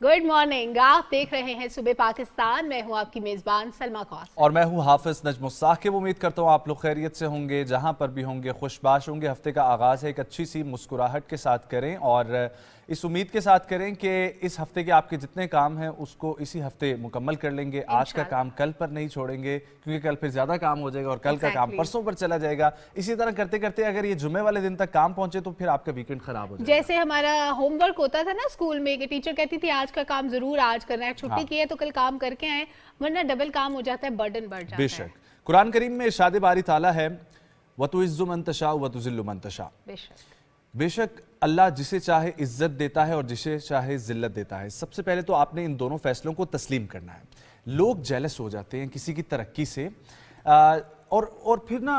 Good morning. आप देख रहे हैं सुबह पाकिस्तान। मैं हूं आपकी मेजबान सलमा कौस और मैं हूं हाफिज नजमुस साकिब। उम्मीद करता हूं आप लोग खैरियत से होंगे, जहां पर भी होंगे खुशबाश होंगे। हफ्ते का आगाज़ है एक अच्छी सी मुस्कुराहट के साथ करें और इस उम्मीद के साथ करें कि इस हफ्ते के आपके जितने काम हैं उसको इसी हफ्ते मुकम्मल कर लेंगे। आज का काम कल पर नहीं छोड़ेंगे, क्योंकि कल फिर ज़्यादा काम हो जाएगा और कल का काम परसों पर चला जाएगा। इसी तरह करते करते अगर ये जुम्मे वाले दिन तक काम पहुंचे तो फिर आपका वीकेंड खराब हो जाएगा। जैसे हमारा होमवर्क होता था ना स्कूल में कि टीचर कहती थी आज का काम जरूर आज करना है, छुट्टी की है तो कल काम करके आए, वरना डबल काम हो जाता है, बर्डन बढ़ जाता है। बेशक कुरान करीम में इरशाद बारी ताला है वतुइज़्ज़ु मन तशा वतुज़िल्लु मन तशा। बेशक अल्लाह जिसे चाहे इज्जत देता है और जिसे चाहे जिल्लत देता है। सबसे पहले तो आपने इन दोनों फैसलों को तस्लीम करना है। लोग जेलस हो जाते हैं किसी की तरक्की से और फिर ना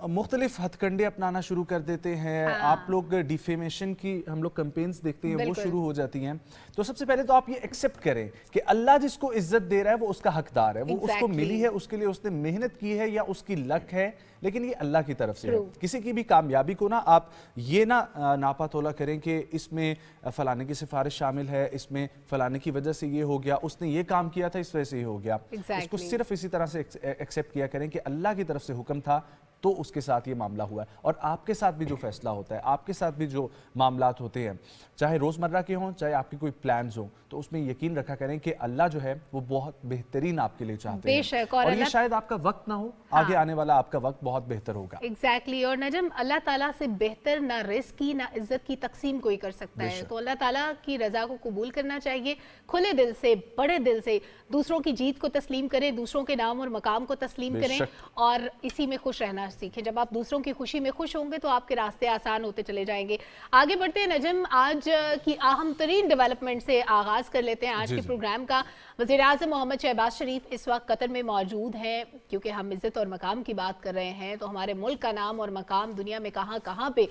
मुख्तलिफ हथकंडे अपनाना शुरू कर देते हैं। आप लोग डिफेमेशन की हम लोग कैंपेन्स देखते हैं, वो शुरू हो जाती हैं। तो सबसे पहले तो आप ये एक्सेप्ट करें कि अल्लाह जिसको इज्जत दे रहा है वो उसका हकदार है, वो उसको मिली है, उसके लिए उसने मेहनत की है या उसकी लक है, लेकिन ये अल्लाह की तरफ से है। किसी की भी कामयाबी को ना आप ये ना नापा तोला करें कि इसमें फलाने की सिफारिश शामिल है, इसमें फलाने की वजह से ये हो गया, उसने ये काम किया था इस वजह से ये हो गया। इसको सिर्फ इसी तरह से एक्सेप्ट किया करें कि अल्लाह की तरफ से हुक्म था तो उसके साथ ये मामला हुआ है। और आपके साथ भी जो फैसला होता है, आपके साथ भी जो मामलात होते हैं, चाहे रोज़मर्रा के हों चाहे आपकी कोई प्लान्स हों, तो उसमें यकीन रखा करें कि अल्लाह जो है वो बहुत बेहतरीन आपके लिए चाहते हैं और ये शायद आपका वक्त ना हो, आगे आने वाला आपका वक्त बहुत बेहतर होगा। एग्जैक्टली। और नजम अल्लाह ताला से बेहतर ना रिस्क की ना इज्जत की तकसीम कोई कर सकता है, तो अल्लाह ताला की रजा को कबूल करना चाहिए। खुले दिल से, बड़े दिल से दूसरों की जीत को तस्लीम करें, दूसरों के नाम और मकाम को तस्लीम करें और इसी में खुश रहना सीखें। जब आप दूसरों की खुशी में खुश होंगे तो आपके रास्ते आसान होते चले जाएंगे। आगे बढ़ते हैं नजम, आज की अहम तरीन डेवलपमेंट से आगाज कर लेते हैं आज के प्रोग्राम का। वज़ीर आज़म मोहम्मद शहबाज शरीफ इस वक्त कतर में मौजूद हैं। क्योंकि हम इज्जत और मकाम की बात कर रहे हैं तो हमारे मुल्क का नाम और मकाम दुनिया में कहाँ कहाँ पे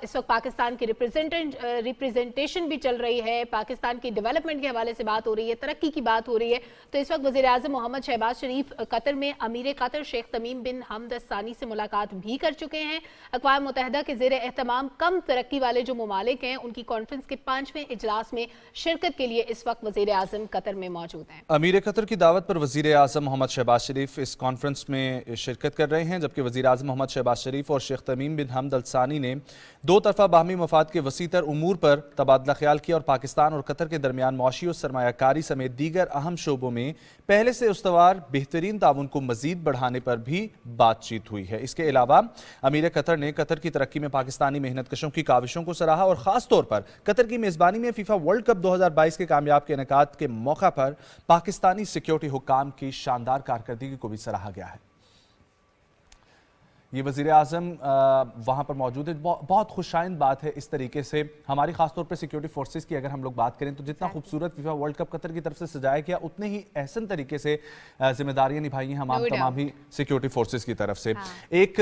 इस वक्त पाकिस्तान की रिप्रेजेंटेशन भी चल रही है, पाकिस्तान की डेवलपमेंट के हवाले से बात हो रही है, तरक्की की बात हो रही है। तो इस वक्त वज़ीर आज़म मोहम्मद शहबाज शरीफ कतर में अमीर कतर शेख तमीम बिन हमद अल सानी से मुलाकात भी कर चुके हैं। अक़वाम मुत्तहिदा के ज़ेर एहतमाम कम तरक्की वाले जो ममालिक हैं उनकी कॉन्फ्रेंस के 5वें इजलास में शिरकत के लिए इस वक्त वज़ीर आज़म कतर में मौजूद हैं। अमीर कतर की दावत पर वज़ीर आज़म मोहम्मद शहबाज शरीफ इस कॉन्फ्रेंस में शिरकत कर रहे हैं, जबकि वज़ीर आज़म मोहम्मद शहबाज शरीफ और शेख तमीम बिन हमद अल सानी ने दो तरफ़ा बाहमी मफाद के वसीतर उमूर पर तबादला ख्याल किया और पाकिस्तान और कतर के दरमियान मुआशी और सरमायाकारी समेत दीगर अहम शोबों में पहले से उस्तवार बेहतरीन ताउन को मज़ीद बढ़ाने पर भी बातचीत हुई है। इसके अलावा अमीर कतर ने कतर की तरक्की में पाकिस्तानी मेहनत कशों की काविशों को सराहा और ख़ास तौर पर कतर की मेज़बानी में फीफा वर्ल्ड कप 2022 के कामयाब के इनेकाद के मौका पर पाकिस्तानी सिक्योरिटी हुक्काम की शानदार कारकर्दगी को भी सराहा गया है। ये वज़ीर आज़म वहाँ पर मौजूद है। बहुत खुशाइंद बात है इस तरीके से हमारी ख़ासतौर पर सिक्योरिटी फोर्सेस की अगर हम लोग बात करें तो जितना खूबसूरत फीफा वर्ल्ड कप कतर की तरफ से सजाया गया उतने ही एहसन तरीके से जिम्मेदारियाँ निभाई हैं हम तमाम ही सिक्योरिटी फोर्सेस की तरफ से। एक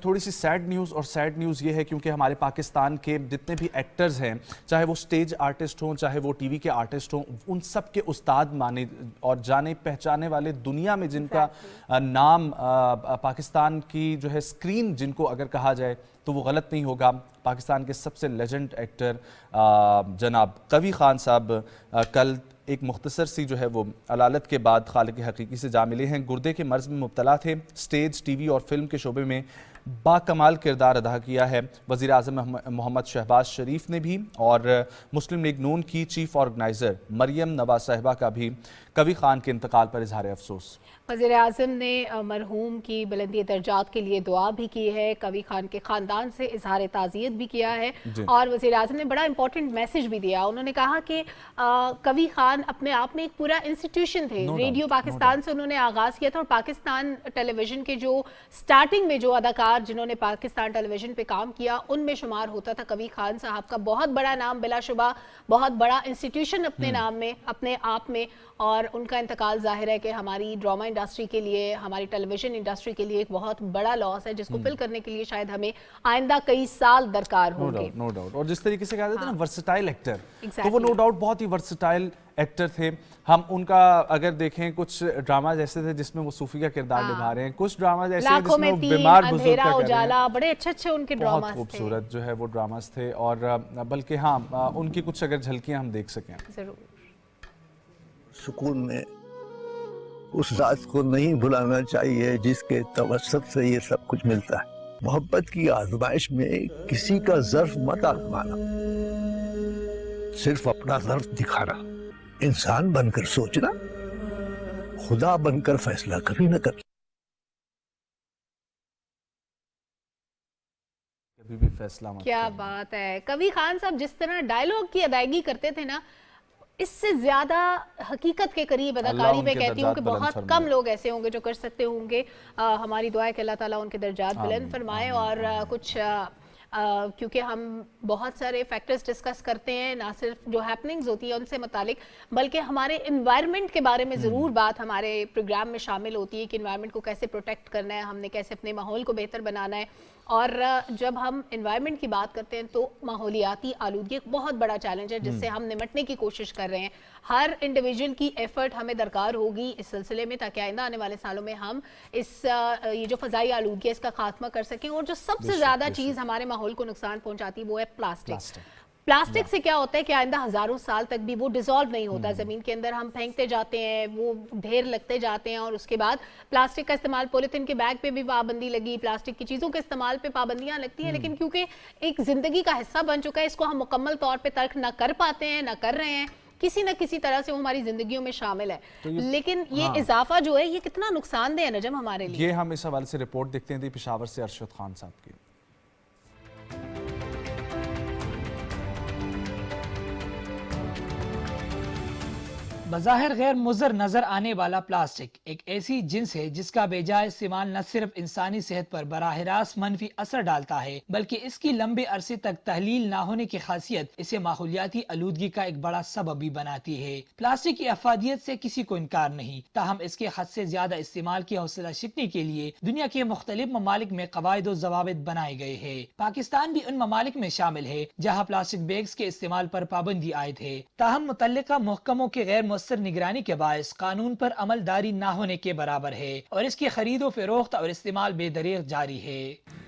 थोड़ी सी सैड न्यूज़, और सैड न्यूज़ ये है क्योंकि हमारे पाकिस्तान के जितने भी एक्टर्स हैं, चाहे वो स्टेज आर्टिस्ट हों चाहे वो TV के आर्टिस्ट हों, उन सब के उस्ताद माने और जाने पहचाने वाले दुनिया में जिनका नाम पाकिस्तान की जो है स्क्रीन जिनको अगर कहा जाए तो वो गलत नहीं होगा, पाकिस्तान के सबसे लेजेंड एक्टर जनाब कवी खान साहब कल एक मुख्तसर सी जो है वो अलालत के बाद खालिक हकीकी से जा मिले हैं। गुर्दे के मर्ज़ में मुब्तला थे। स्टेज, TV और फिल्म के शोबे में बाकमाल किरदार अदा किया है वज़ीर आज़म मोहम्मद शहबाज शरीफ ने भी, और मुस्लिम लीग नून की चीफ ऑर्गेनाइज़र मरियम नवाज साहिबा का भी कवी खान के इंतकाल पर इजहार अफसोस। वज़ीर आज़म ने मरहूम की बुलंदी दर्जात के लिए दुआ भी की है, कवी खान के ख़ानदान से इजहार ताज़ियत भी किया है और वज़ीर आज़म ने बड़ा इंपॉर्टेंट मैसेज भी दिया। उन्होंने कहा कि कवी खान अपने आप में एक पूरा इंस्टीट्यूशन थे। रेडियो पाकिस्तान से उन्होंने आगाज़ किया था और पाकिस्तान टेलीविज़न के जो स्टार्टिंग में जो अदाकार जिन्होंने पाकिस्तान टेलीविज़न पे काम किया उनमें शुमार होता था कवी खान साहब का। बहुत बड़ा नाम, बिलाशुबा बहुत बड़ा इंस्टीट्यूशन अपने नाम में, अपने आप में, और उनका इंतकाल जाहिर है कि हमारी ड्रामा इंडस्ट्री के लिए, हमारी टेलीविजन इंडस्ट्री के लिए एक बहुत बड़ा लॉस है जिसको फिल करने के लिए शायद हमें आइंदा कई साल दरकार होंगे। No doubt. और जिस तरीके से कहा जाता है ना वर्सेटाइल एक्टर, तो वो नो डाउट बहुत ही वर्सेटाइल एक्टर थे। हम उनका अगर देखें कुछ ड्रामा जैसे थे जिसमें वो सूफी का किरदार निभा रहे हैं, कुछ ड्रामा जैसे जिसमें वो बीमार बुजुर्ग का उजाला, बड़े अच्छे उनके ड्रामास थे, बहुत खूबसूरत जो है वो ड्रामास थे। और बल्कि हाँ उनकी कुछ अगर झलकियां हम देख सकें जरूर। सुकून में उस ज़ात को नहीं भुलाना चाहिए जिसके तवस्सुत से ये सब कुछ मिलता है। मोहब्बत की आजमाइश में किसी का ज़र्फ मत आजमाना, सिर्फ अपना ज़र्फ दिखाना। इंसान बनकर सोचना, खुदा बनकर फैसला कभी न कर। कभी भी फैसला मत क्या करना। बात है। कवि खान साहब जिस तरह डायलॉग की अदायगी करते थे ना, इससे ज्यादा हकीकत के करीब अदाकारी में कहती हूँ कि बहुत कम लोग ऐसे होंगे जो कर सकते होंगे। हमारी दुआ है कि अल्लाह ताला उनके दर्जात बुलंद फरमाए। और कुछ क्योंकि हम बहुत सारे फैक्टर्स डिस्कस करते हैं, ना सिर्फ जो हैपनिंग्स होती है उनसे मुतालिक, बल्कि हमारे इन्वायरमेंट के बारे में ज़रूर बात हमारे प्रोग्राम में शामिल होती है कि इन्वायरमेंट को कैसे प्रोटेक्ट करना है, हमने कैसे अपने माहौल को बेहतर बनाना है। और जब हम इन्वायरमेंट की बात करते हैं तो माहौलियाती आलूदगी एक बहुत बड़ा चैलेंज है जिससे हम निमटने की कोशिश कर रहे हैं। हर इंडिविजुअल की एफर्ट हमें दरकार होगी इस सिलसिले में, ताकि आइंदा आने वाले सालों में हम ये जो फ़ज़ाई आलूदगी है इसका खात्मा कर सकें। और जो सबसे ज़्यादा चीज़ हमारे माहौल को नुकसान पहुँचाती है वो है प्लास्टिक। प्लास्टिक से क्या होता है कि आइंदा हज़ारों साल तक भी वो डिसॉल्व नहीं होता ज़मीन के अंदर, हम फेंकते जाते हैं, वो ढेर लगते जाते हैं। और उसके बाद प्लास्टिक का इस्तेमाल, पॉलीथीन के बैग पे भी पाबंदी लगी, प्लास्टिक की चीज़ों के इस्तेमाल पे पाबंदियां लगती हैं, लेकिन क्योंकि एक ज़िंदगी का हिस्सा बन चुका है, इसको हम मुकम्मल तौर पर तर्क ना कर पाते हैं, ना कर रहे हैं, किसी न किसी तरह से वो हमारी जिंदगियों में शामिल है। तो लेकिन ये इजाफा जो है ये कितना नुकसानदेह है नजम हमारे लिए। ये हम इस हवाले से रिपोर्ट देखते हैं पेशावर से अरशद खान साहब की। बज़ाहिर गैर मुज़र नजर आने वाला प्लास्टिक एक ऐसी जिन्स है जिसका बेजाय इस्तेमाल न सिर्फ इंसानी सेहत पर बराह रास्त मनफी असर डालता है, बल्कि इसकी लंबे अरसे तक तहलील न होने की खासियत इसे माहौलियाती आलूदगी का एक बड़ा सबब भी बनाती है। प्लास्टिक की अफादियत से किसी को इनकार नहीं, ताहम इसके हद से ज्यादा इस्तेमाल की हौसला शिकनी के लिए दुनिया के मुख्तलिफ ममालिक में कवायद और ज़वाबित बनाए गए हैं। पाकिस्तान भी उन ममालिक में शामिल है जहाँ प्लास्टिक बैग्स के इस्तेमाल पर पाबंदी आयद है। ताहम मुतल्लिका महकमों के गैर मुअस्सर निगरानी के बायस कानून पर अमलदारी न होने के बराबर है और इसकी खरीद और फरोख्त और इस्तेमाल बेदरीग जारी है।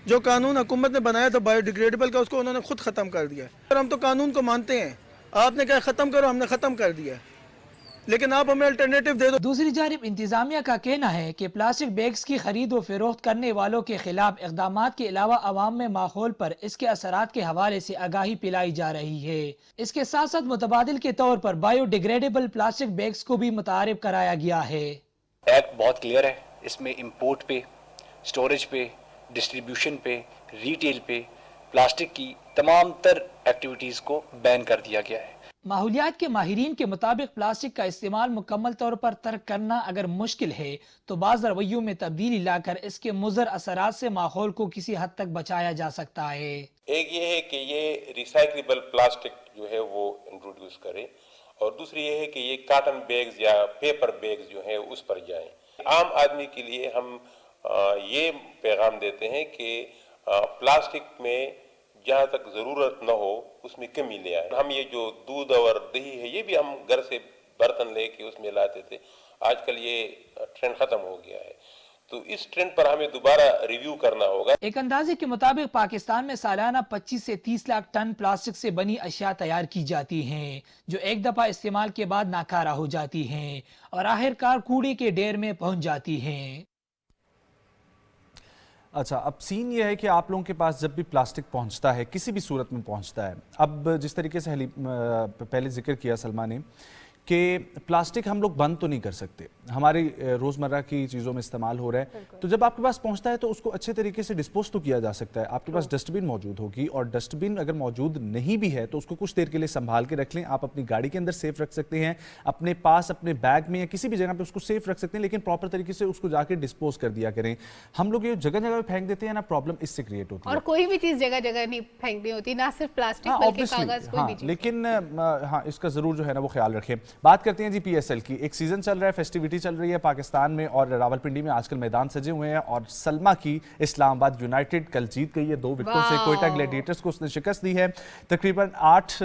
जो कानून हुकूमत ने बनाया था बायोडिग्रेडेबल का, उसको उन्होंने खुद खत्म कर दिया। और हम तो कानून को मानते हैं, आपने कहा खत्म करो, हमने खत्म कर दिया, लेकिन आप हमें अल्टरनेटिव दे दो। दूसरी जानिब इंतजामिया का कहना है कि प्लास्टिक बैग्स की खरीद और फरोख्त करने वालों के खिलाफ इक़दामात के अलावा अवाम में माहौल पर इसके असरात के हवाले से आगाही पिलाई जा रही है। इसके साथ साथ मुतबादिल के तौर पर बायोडिग्रेडेबल प्लास्टिक बैग्स को भी मुतारिफ कराया गया है। एक्ट बहुत क्लियर है, इसमें इम्पोर्ट पे, स्टोरेज पे, डिस्ट्रीब्यूशन पे, रिटेल पे प्लास्टिक की तमाम तर एक्टिविटीज़ को बैन कर दिया गया है। माहौलियात के माहिरीन के मुताबिक प्लास्टिक का इस्तेमाल मुकम्मल तौर पर तर्क करना अगर मुश्किल है तो बाज़ रवैयों में तब्दीली लाकर इसके मुज़र असरात से माहौल को किसी हद तक बचाया जा सकता है। एक ये है कि ये रिसाइक्लेबल प्लास्टिक जो है वो इंट्रोड्यूस करें, और दूसरी ये है कि ये कॉटन बैग्स या पेपर बैग्स जो है उस पर जाएं। आम आदमी के लिए हम ये पैगाम देते हैं कि प्लास्टिक में जहाँ तक ज़रूरत न हो उसमें कमी ले आए। हम ये जो दूध और दही है ये भी हम घर से बर्तन लेके उसमें लाते थे, आजकल ये ट्रेंड ख़त्म हो गया है, तो इस ट्रेंड पर हमें दोबारा रिव्यू करना होगा। एक अंदाजे के मुताबिक पाकिस्तान में सालाना 25 से 30 लाख टन प्लास्टिक से बनी अशिया तैयार की जाती हैं, जो एक दफा इस्तेमाल के बाद नाकारा हो जाती हैं और आखिरकार कूड़े के ढेर में पहुंच जाती हैं। अच्छा, अब सीन ये है कि आप लोगों के पास जब भी प्लास्टिक पहुंचता है, किसी भी सूरत में पहुंचता है, अब जिस तरीके से पहले जिक्र किया सलमा ने कि प्लास्टिक हम लोग बंद तो नहीं कर सकते, हमारी रोज़मर्रा की चीज़ों में इस्तेमाल हो रहा है, तो जब आपके पास पहुंचता है तो उसको अच्छे तरीके से डिस्पोज तो किया जा सकता है। आपके पास डस्टबिन मौजूद होगी, और डस्टबिन अगर मौजूद नहीं भी है तो उसको कुछ देर के लिए संभाल के रख लें। आप अपनी गाड़ी के अंदर सेफ रख सकते हैं, अपने पास अपने बैग में या किसी भी जगह पे उसको सेफ रख सकते हैं, लेकिन प्रॉपर तरीके से उसको जाके डिस्पोज कर दिया करें। हम लोग ये जगह जगह फेंक देते हैं ना, प्रॉब्लम इससे क्रिएट होती है। और कोई भी चीज़ जगह जगह नहीं फेंकनी होती, ना सिर्फ प्लास्टिक बल्कि कागज, कोई भी चीज़। लेकिन हाँ, इसका ज़रूर जो है ना वो ख्याल रखें। बात करते हैं जी PSL की। एक सीजन चल रहा है, फेस्टिविटी चल रही है पाकिस्तान में, और रावलपिंडी में आजकल मैदान सजे हुए हैं, और सलमा की इस्लामाबाद यूनाइटेड कल जीत गई है 2 विकेटों से। कोयटा ग्लैडिएटर्स को उसने शिकस्त दी है, तकरीबन 8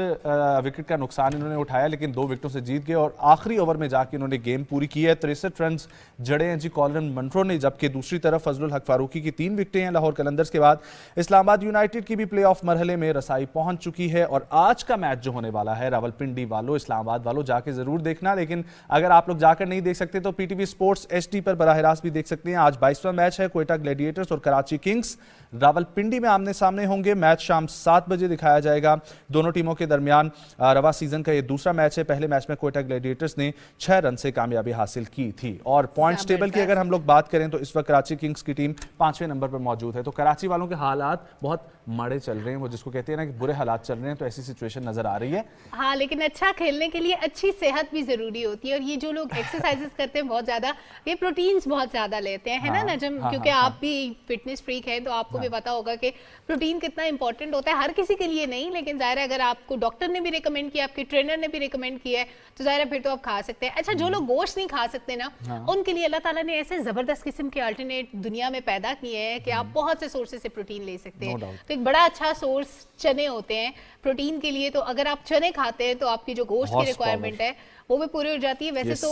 विकेट का नुकसान इन्होंने उठाया, लेकिन 2 विकेटों से जीत गए और आखिरी ओवर में जाके इन्होंने गेम पूरी की है। 63 रन जड़े हैं जी कॉलिन मंट्रो ने, जबकि दूसरी तरफ फजलुल हक फारूकी की 3 विकेटें हैं। लाहौर कलंदर्स के बाद इस्लामाबाद यूनाइटेड की भी प्ले ऑफ मरहले में रसाई पहुंच चुकी है, और आज का मैच जो होने वाला है, रावलपिंडी वालों इस्लामाबाद वालों जाके ज़रूर देखना। लेकिन अगर आप लोग जाकर नहीं देख सकते तो PTV स्पोर्ट्स HD पर बराह रास्त भी देख सकते हैं। आज 22वां मैच है, क्वेटा ग्लैडिएटर्स और कराची किंग्स रावलपिंडी में आमने सामने होंगे। मैच शाम 7 बजे दिखाया जाएगा। दोनों टीमों के दरमियान रवा सीजन का ये दूसरा मैच है। पहले मैच में क्वेटा ग्लैडिएटर्स ने 6 रन से कामयाबी हासिल की थी। और पॉइंट्स टेबल की अगर हम लोग बात करें तो इस वक्त कराची किंग्स की टीम 5वें नंबर पर मौजूद है। तो कराची वालों के हालात बहुत माड़े चल रहे हैं, वो जिसको कहते हैं ना कि बुरे हालात चल रहे हैं, तो ऐसी सिचुएशन नजर आ रही है। हाँ, लेकिन अच्छा खेलने के लिए अच्छी सेहत भी जरूरी होती है। और ये जो लोग एक्सरसाइजेस करते हैं बहुत ज्यादा, ये प्रोटीन्स बहुत ज्यादा लेते हैं, है ना नजम? क्योंकि आप भी फिटनेस फ्रीक हैं तो आपको भी पता होगा कि प्रोटीन कितना इंपॉर्टेंट होता है। हर किसी के लिए नहीं, लेकिन जाहिर है अगर आपको डॉक्टर ने भी रिकमेंड किया, आपके ट्रेनर ने भी रिकमेंड किया है, तो जाहिर है फिर तो आप खा सकते हैं। अच्छा, जो लोग गोश्त नहीं खा सकते ना, उनके लिए अल्लाह ताला ने ऐसे जबरदस्त किस्म के अल्टरनेट दुनिया में पैदा किए हैं कि आप बहुत से सोर्सेज से प्रोटीन ले सकते हैं। तो एक बड़ा अच्छा सोर्स चने होते हैं प्रोटीन के लिए। तो अगर आप चने खाते हैं तो आपकी जो गोश्त की रिक्वायरमेंट है वो भी पूरी हो जाती है। वैसे तो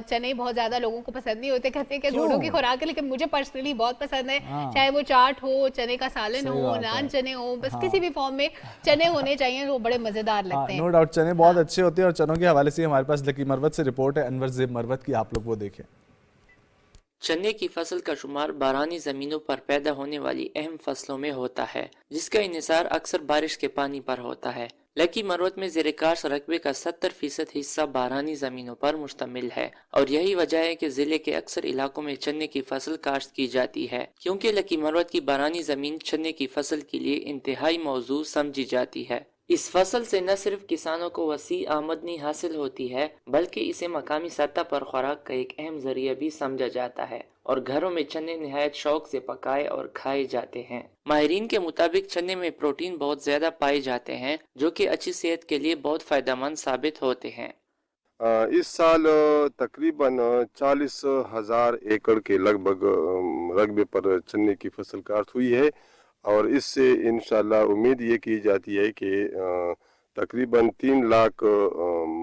चने बहुत ज्यादा लोगों को पसंद नहीं होते, कहते हैं कि घोड़ों की खुराक है, लेकिन मुझे पर्सनली बहुत पसंद है। चाहे वो चाट हो, चने का सालन हो, नान चने हो, बस किसी भी फॉर्म में चने होने चाहिए, वो बड़े मजेदार लगते हैं। नो डाउट चने बहुत अच्छे होते हैं। और चनों के हवाले से हमारे पास लकी मरवत से रिपोर्ट है, अनवर ज़ेब मरवत की, आप लोग वो देखें। चने की फसल का शुमार बारानी ज़मीनों पर पैदा होने वाली अहम फसलों में होता है, जिसका इन्हिसार अक्सर बारिश के पानी पर होता है। लकी मरवत में ज़ेर-ए-काश्त रकबे का 70% हिस्सा बारानी ज़मीनों पर मुश्तमिल है और यही वजह है कि ज़िले के अक्सर इलाकों में चने की फसल काश्त की जाती है, क्योंकि लकी मरवत की बारानी ज़मीन चने की फसल के लिए इंतहाई मौजूद समझी जाती है। इस फसल से न सिर्फ किसानों को वसी आमदनी हासिल होती है, बल्कि इसे मकामी सतह पर खुराक का एक अहम जरिया भी समझा जाता है और घरों में चने निहायत शौक से पकाए और खाए जाते हैं। माहिरीन के मुताबिक चने में प्रोटीन बहुत ज्यादा पाए जाते हैं, जो कि अच्छी सेहत के लिए बहुत फायदेमंद साबित होते हैं। इस साल तकरीबन 40,000 एकड़ के लगभग रकबे पर चने की फसल काश्त हुई है और इससे इंशाल्लाह उम्मीद ये की जाती है कि तकरीबन 3 लाख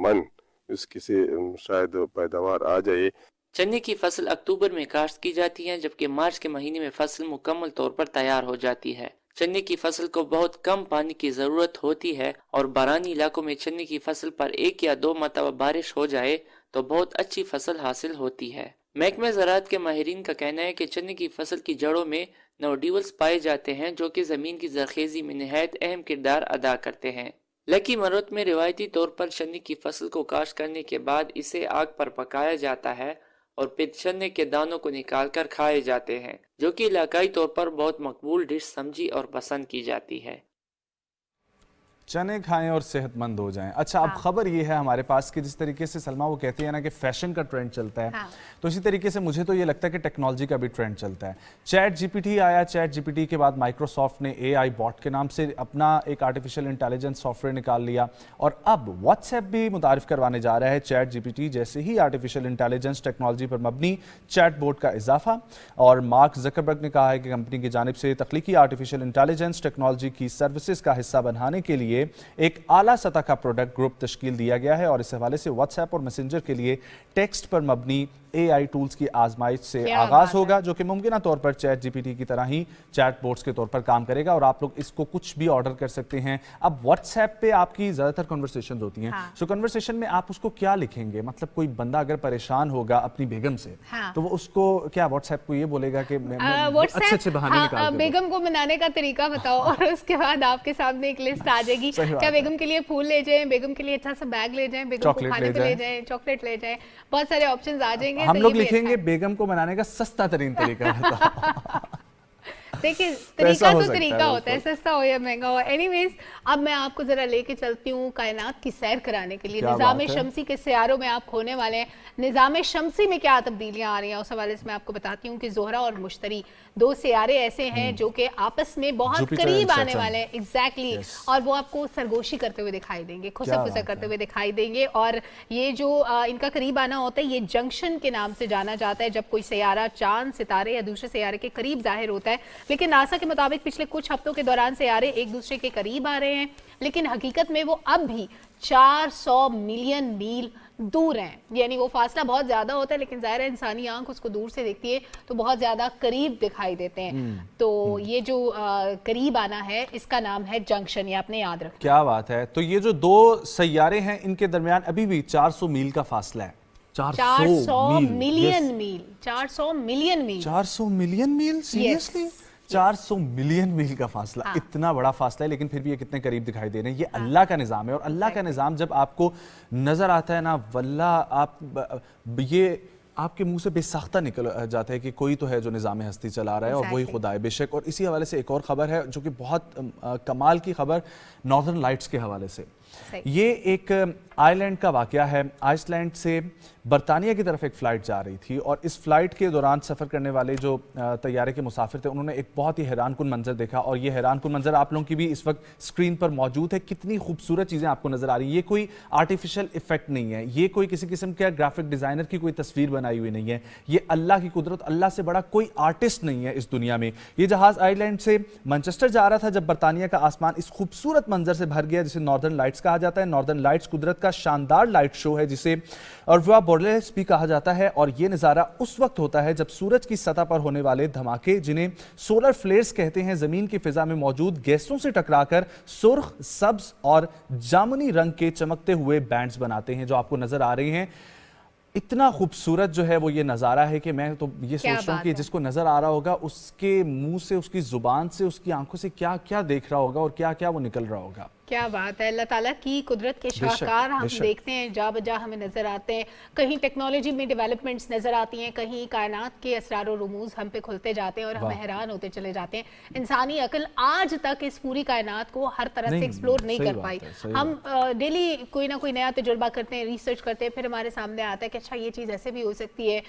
मन इसकी से शायद पैदावार आ जाए। चने की फसल अक्टूबर में काश्त की जाती है, जबकि मार्च के महीने में फसल मुकम्मल तौर पर तैयार हो जाती है। चने की फसल को बहुत कम पानी की ज़रूरत होती है और बारानी इलाकों में चने की फसल पर 1 या 2 मरतबा बारिश हो जाए तो बहुत अच्छी फसल हासिल होती है। महकमे ज़राअत के माहिरीन का कहना है कि चने की फसल की जड़ों में नोड्यूल्स पाए जाते हैं, जो कि ज़मीन की ज़रखेज़ी में निहायत अहम किरदार अदा करते हैं। लकी मरवत में रिवायती तौर पर चने की फसल को काश्त करने के बाद इसे आग पर पकाया जाता है और फिर चने के दानों को निकालकर खाए जाते हैं, जो कि इलाकाई तौर पर बहुत मकबूल डिश समझी और पसंद की जाती है। चने खाएं और सेहतमंद हो जाएं। अच्छा, अब खबर ये है हमारे पास कि जिस तरीके से सलमा वो कहती है ना कि फैशन का ट्रेंड चलता है, तो इसी तरीके से मुझे तो ये लगता है कि टेक्नोलॉजी का भी ट्रेंड चलता है। चैट जीपीटी आया, चैट जीपीटी के बाद माइक्रोसॉफ्ट ने AI बॉट के नाम से अपना एक आर्टिफिशियल इंटेलिजेंस सॉफ्टवेयर निकाल लिया और अब व्हाट्सएप भी मुतारिफ करवाने जा रहा है चैट जीपीटी जैसे ही आर्टिफिशियल इंटेलिजेंस टेक्नोलॉजी पर मबनी चैट बोट का इजाफा। और मार्क ज़करबर्ग ने कहा है कि कंपनी की जानिब से तख्लीकी आर्टिफिशियल इंटेलिजेंस टेक्नोलॉजी की सर्विसेज का हिस्सा बनाने के लिए एक आला सतह का प्रोडक्ट ग्रुप तश्कील दिया गया है और इस हवाले से व्हाट्सएप और मैसेंजर के लिए टेक्स्ट पर मबनी AI टूल्स की आजमाइश से आगाज होगा, जो कि मुमकिन तौर पर चैट जीपीटी की तरह ही चैट बोट्स के तौर पर काम करेगा और आप लोग इसको कुछ भी ऑर्डर कर सकते हैं। अब व्हाट्सएप पे आपकी ज़्यादातर कन्वर्सेशन होती हैं, सो कन्वर्सेशन में आप उसको क्या लिखेंगे? मतलब कोई बंदा अगर परेशान होगा अपनी बेगम से, तो वो उसको क्या व्हाट्सएप को ये बोलेगा कि अच्छे बहाने निकाल के बेगम को मनाने का तरीका बताओ और उसके बाद आपके सामने एक लिस्ट आ जाएगी। क्या बेगम के लिए फूल ले जाएं, बेगम के लिए अच्छा सा बैग ले जाएं, बेगम को खाने को ले जाएं, चॉकलेट ले जाएं, बहुत सारे ऑप्शंस आ जाएंगे। हम लोग लिखेंगे बेगम को मनाने का सस्ता तरीन तरीका बताओ। देखिए, तरीका तो तरीका होता है, सस्ता हो या महंगा हो। एनीवेज, अब मैं आपको जरा लेके चलती हूँ कायनात की सैर कराने के लिए। निज़ाम शम्सी के सियारों में आप खोने वाले हैं। निज़ाम शम्सी में क्या तब्दीलियां आ रही हैं उस हवाले से मैं आपको बताती हूँ कि ज़ोहरा और मुश्तरी 2 सियारे ऐसे हैं जो कि आपस में बहुत करीब आने वाले हैं। एग्जैक्टली, और वो आपको सरगोशी करते हुए दिखाई देंगे, खुसक खुसक करते हुए दिखाई देंगे। और ये जो इनका करीब आना होता है, ये जंक्शन के नाम से जाना जाता है, जब कोई सियारा चांद, सितारे या दूसरे सियारे के करीब जाहिर होता है। लेकिन नासा के मुताबिक पिछले कुछ हफ्तों के दौरान सियारे एक दूसरे के करीब आ रहे हैं, लेकिन हकीकत में वो अब भी 400 मिलियन मील دور ہیں, یعنی وہ فاصلہ بہت زیادہ ہوتا ہے لیکن ظاہر ہے انسانی آنکھ اس کو دور سے دیکھتی ہے تو بہت زیادہ قریب دکھائی دیتے ہیں. تو یہ جو قریب آنا ہے اس کا نام ہے جنکشن, یہ آپ نے یاد رکھنا. کیا بات ہے. تو یہ جو دو سیارے ہیں ان کے درمیان ابھی بھی 400 میل کا فاصلہ ہے. 400 ملین میل, 400 ملین میل, 400 ملین میل, سیریسلی 400 ملین میل کا فاصلہ, اتنا بڑا فاصلہ ہے لیکن پھر بھی یہ کتنے قریب دکھائی دے رہے ہیں. یہ اللہ کا نظام ہے, اور اللہ کا نظام جب آپ کو نظر آتا ہے نا واللہ یہ آپ کے منہ سے بے ساختہ نکل جاتا ہے کہ کوئی تو ہے جو نظام ہستی چلا رہا ہے اور وہی خدا ہے بے شک. اور اسی حوالے سے ایک اور خبر ہے جو کہ بہت کمال کی خبر, ناردرن لائٹس کے حوالے سے. یہ ایک آئی لینڈ کا واقعہ ہے. آئس لینڈ سے برطانیہ کی طرف ایک فلائٹ جا رہی تھی اور اس فلائٹ کے دوران سفر کرنے والے جو طیارے کے مسافر تھے انہوں نے ایک بہت ہی حیران کن منظر دیکھا, اور یہ حیران کن منظر آپ لوگوں کی بھی اس وقت اسکرین پر موجود ہے. کتنی خوبصورت چیزیں آپ کو نظر آ رہی ہیں. یہ کوئی آرٹیفیشل ایفیکٹ نہیں ہے, یہ کوئی کسی قسم کا گرافک ڈیزائنر کی کوئی تصویر بنائی ہوئی نہیں ہے, یہ اللہ کی قدرت, اللہ سے بڑا کوئی آرٹسٹ نہیں ہے اس دنیا میں. یہ جہاز آئی لینڈ سے مانچسٹر جا رہا تھا جب برطانیہ کا آسمان اس خوبصورت منظر سے بھر گیا جسے ناردرن لائٹس کہا جاتا ہے. ناردرن لائٹس قدرت کا شاندار لائٹ شو ہے جسے اورورا بورلیس بھی کہا جاتا ہے, اور یہ نظارہ اس وقت ہوتا ہے جب سورج کی سطح پر ہونے والے دھماکے جنہیں سولر فلیئرز کہتے ہیں زمین کی فضا میں موجود گیسوں سے ٹکرا کر سرخ, سبز اور جامنی رنگ کے چمکتے ہوئے بینڈز بناتے ہیں جو آپ کو نظر آ رہے ہیں. اتنا خوبصورت جو ہے وہ یہ نظارہ ہے کہ میں تو یہ سوچ رہا ہوں کہ جس کو نظر آ رہا ہوگا اس کے منہ سے, اس کی زبان سے, اس کی آنکھوں سے کیا کیا دیکھ رہا ہوگا اور کیا کیا وہ نکل رہا ہوگا. کیا بات ہے. اللہ تعالیٰ کی قدرت کے شاہکار ہم دیکھتے ہیں, جا بجا ہمیں نظر آتے ہیں. کہیں ٹیکنالوجی میں ڈیولپمنٹس نظر آتی ہیں, کہیں کائنات کے اسرار و رموز ہم پہ کھلتے جاتے ہیں اور ہم حیران ہوتے چلے جاتے ہیں. انسانی عقل آج تک اس پوری کائنات کو ہر طرح سے ایکسپلور نہیں کر پائی. ہم ڈیلی کوئی نہ کوئی نیا تجربہ کرتے ہیں, ریسرچ کرتے ہیں, پھر ہمارے سامنے آتا ہے کہ اچھا یہ چیز ایسے بھی ہو سکتی ہے.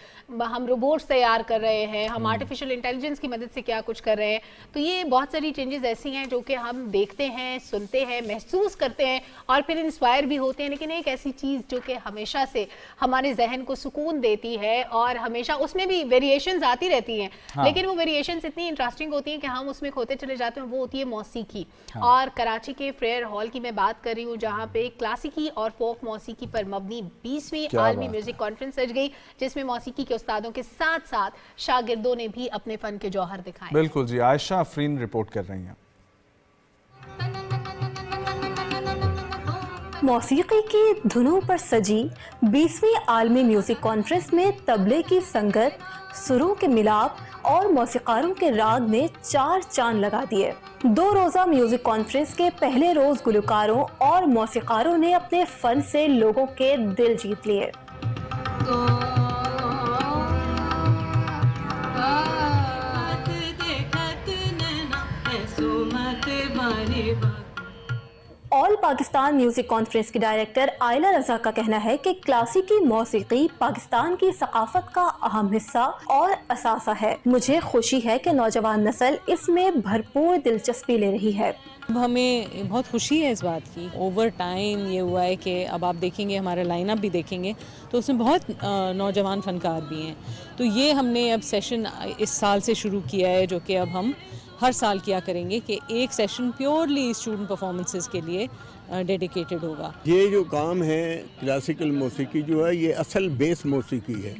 ہم روبوٹس تیار کر رہے ہیں, ہم آرٹیفیشل انٹیلیجنس کی مدد سے کیا کچھ کر رہے ہیں. تو یہ بہت ساری چینجز ایسی ہیں جو کہ ہم دیکھتے ہیں, سنتے ہیں, محسوس کرتے ہیں اور پھر انسپائر بھی ہوتے ہیں. لیکن ایک ایسی چیز جو کہ ہمیشہ سے ہمارے ذہن کو سکون دیتی ہے اور ہمیشہ اس میں بھی ویریشنز آتی رہتی ہیں, لیکن وہ ویریشنز اتنی انٹرسٹنگ ہوتی ہیں کہ ہم اس میں کھوتے چلے جاتے ہیں. وہ ہوتی ہے موسیقی. اور کراچی کے فریئر ہال کی میں بات کر رہی ہوں جہاں پہ کلاسیکی اور فوک موسیقی پر مبنی 20ویں عالمی میوزک کانفرنس سج گئی جس میں موسیقی کے استادوں کے ساتھ ساتھ شاگردوں نے بھی اپنے فن کے جوہر دکھائے. بالکل جی, عائشہ افرین رپورٹ کر رہی ہیں. موسیقی کی دھنوں پر سجی 20ویں عالمی میوزک کانفرنس میں طبلے کی سنگت, سروں کے ملاپ اور موسیقاروں کے راگ نے 4 چاند لگا دیے. 2 روزہ میوزک کانفرنس کے پہلے روز گلوکاروں اور موسیقاروں نے اپنے فن سے لوگوں کے دل جیت لیے. آل پاکستان میوزک کانفرنس کی ڈائریکٹر عائلہ رضا کا کہنا ہے کہ کلاسیکی موسیقی پاکستان کی ثقافت کا اہم حصہ اور اثاثہ ہے. مجھے خوشی ہے کہ نوجوان نسل اس میں بھرپور دلچسپی لے رہی ہے. اب ہمیں بہت خوشی ہے اس بات کی. اوور ٹائم یہ ہوا ہے کہ اب آپ دیکھیں گے, ہمارا لائن اپ بھی دیکھیں گے تو اس میں بہت نوجوان فنکار بھی ہیں. تو یہ ہم نے اب سیشن اس سال سے شروع کیا ہے جو کہ اب ہم ہر سال کیا کریں گے کہ ایک سیشن پیورلی اسٹوڈنٹ پرفارمنسز کے لیے ڈیڈیکیٹڈ ہوگا. یہ جو کام ہے کلاسیکل موسیقی جو ہے یہ اصل بیس موسیقی ہے,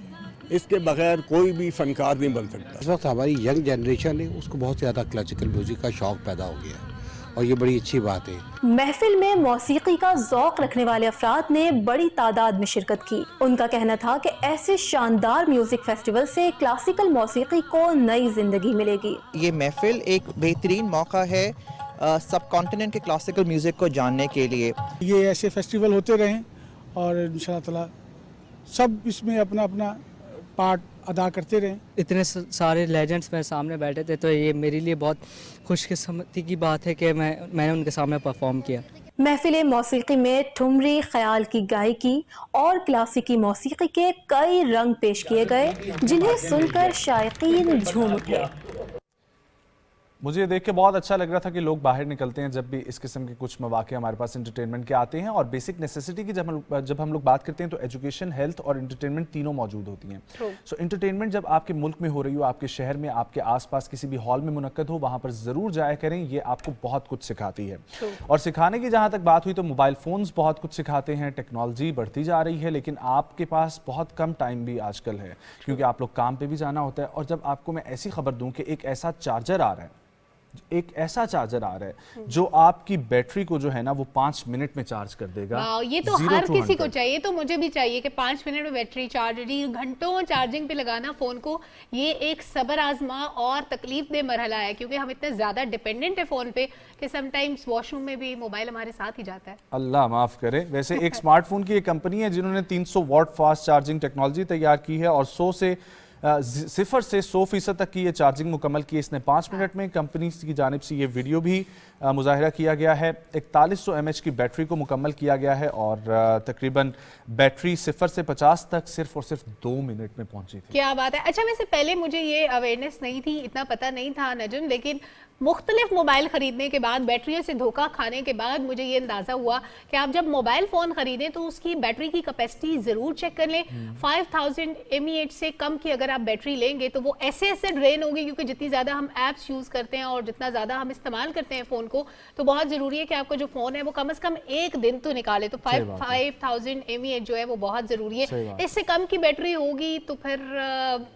اس کے بغیر کوئی بھی فنکار نہیں بن سکتا. اس وقت ہماری ینگ جنریشن ہے اس کو بہت زیادہ کلاسیکل میوزک کا شوق پیدا ہو گیا ہے اور یہ بڑی اچھی بات ہے. محفل میں موسیقی کا ذوق رکھنے والے افراد نے بڑی تعداد میں شرکت کی. ان کا کہنا تھا کہ ایسے شاندار میوزک فیسٹیول سے کلاسیکل موسیقی کو نئی زندگی ملے گی. یہ محفل ایک بہترین موقع ہے سب کانٹیننٹ کے کلاسیکل میوزک کو جاننے کے لیے. یہ ایسے فیسٹیول ہوتے رہیں اور انشاءاللہ تعالی سب اس میں اپنا اپنا پارٹ ادا کرتے رہیں. اتنے سارے لیجنڈز میرے سامنے بیٹھے تھے تو یہ میرے لیے بہت خوش قسمتی کی بات ہے کہ میں نے ان کے سامنے پرفارم کیا. محفل موسیقی میں ٹھمری, خیال کی گائیکی اور کلاسیکی موسیقی کے کئی رنگ پیش کیے گئے جنہیں سن کر شائقین جھوم اٹھے. मुझे ये देख के बहुत अच्छा लग रहा था कि लोग बाहर निकलते हैं जब भी इस किस्म के कुछ मौके हमारे पास एंटरटेनमेंट के आते हैं, और बेसिक नेसेसिटी की जब हम लोग बात करते हैं तो एजुकेशन, हेल्थ और एंटरटेनमेंट तीनों मौजूद होती हैं। सो एंटरटेनमेंट जब आपके मुल्क में हो रही हो, आपके शहर में, आपके आसपास किसी भी हॉल में मुनक्कद हो, वहाँ पर ज़रूर जाया करें। ये आपको बहुत कुछ सिखाती है। और सिखाने की जहाँ तक बात हुई तो मोबाइल फ़ोन्स बहुत कुछ सिखाते हैं, टेक्नोलॉजी बढ़ती जा रही है, लेकिन आपके पास बहुत कम टाइम भी आजकल है क्योंकि आप लोग काम पे भी जाना होता है। और जब आपको मैं ऐसी खबर दूं कि एक ऐसा चार्जर आ रहा है जो आपकी बैटरी को जो है ना वो 5 मिनट में चार्ज कर देगा। ये तो हर किसी को चाहिए, तो मुझे भी चाहिए कि 5 मिनट में बैटरी चार्ज, घंटों चार्जिंग पे लगाना फ़ोन को। ये एक सब्र आजमा और तकलीफ दे मरहला है क्योंकि हम इतने ज़्यादा डिपेंडेंट है फ़ोन पे कि समटाइम्स वॉशरूम में भी मोबाइल हमारे साथ ही जाता है। अल्लाह माफ़ करे। वैसे एक स्मार्टफोन की एक कंपनी है जिन्होंने 300 वॉट फास्ट चार्जिंग टेक्नोलॉजी तैयार की है और 0 से 100% तक की ये चार्जिंग मुकम्मल की इसने 5 मिनट में। कंपनी की जानिब से ये वीडियो भी मुजाहिरा किया गया है। 4100 mAh की बैटरी को मुकम्मल किया गया है और तकरीबन बैटरी 0 से 50 तक सिर्फ और सिर्फ 2 मिनट में पहुंची थी। क्या बात है। अच्छा, वैसे पहले मुझे ये अवेयरनेस नहीं थी, इतना पता नहीं था नजम, लेकिन मुख्तलिफ मोबाइल ख़रीदने के बाद, बैटरियों से धोखा खाने के बाद मुझे ये अंदाज़ा हुआ कि आप जब मोबाइल फ़ोन ख़रीदें तो उसकी बैटरी की कैपेसिटी ज़रूर चेक कर लें। 5000 mAh से कम की अगर आप बैटरी लेंगे तो वो ऐसे ड्रेन होगी, क्योंकि जितनी ज़्यादा हम ऐप्स यूज़ करते हैं और जितना ज़्यादा हम इस्तेमाल करते हैं फ़ोन को, तो बहुत ज़रूरी है कि आपका जो फ़ोन है वो कम से कम एक दिन तो निकाले। तो 5000 mAh जो है वो बहुत ज़रूरी है। इससे कम की बैटरी होगी तो फिर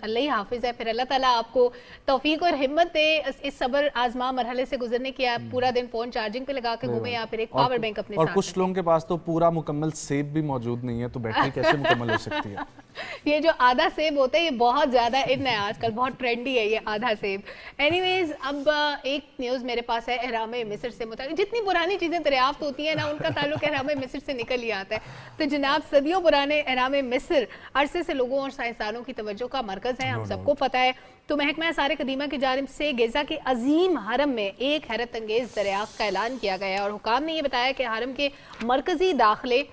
अल्लाह ही हाफिज़ है। फिर अल्लाह ताला आपको तौफीक और हिम्मत दे इस सब्र आजमा मरहले से गुजरने की। आप पूरा दिन फोन चार्जिंग पे लगा के घूमे या फिर एक पावर बैंक अपने साथ। और कुछ लोगों के पास तो पूरा मुकम्मल सेब भी मौजूद नहीं है, तो बैटरी कैसे मुकम्मल हो सकती है? ये जो आधा सेब होता है ये बहुत ज़्यादा इन है आजकल, बहुत ट्रेंडी है ये आधा सेब। एनीवेज, अब एक न्यूज़ मेरे पास है एहराम मिस्र से मुताल्लिक़। जितनी पुरानी चीज़ें दरियाफ्त होती हैं ना, उनका ताल्लुक एहराम मिस्र से निकल ही आता है। तो जनाब, सदियों पुराने एहराम मिस्र अरसे से लोगों और साइंसदानों की तवज्जो का मरकज़ है, हम सबको पता है। तो महकमा आसार कदीमा की जानिब से गिज़ा के अजीम हरम में एक हैरत अंगेज़ दरियाफ्त का ऐलान किया गया है और हुकाम ने यह बताया कि हरम के मरकज़ी दाखिली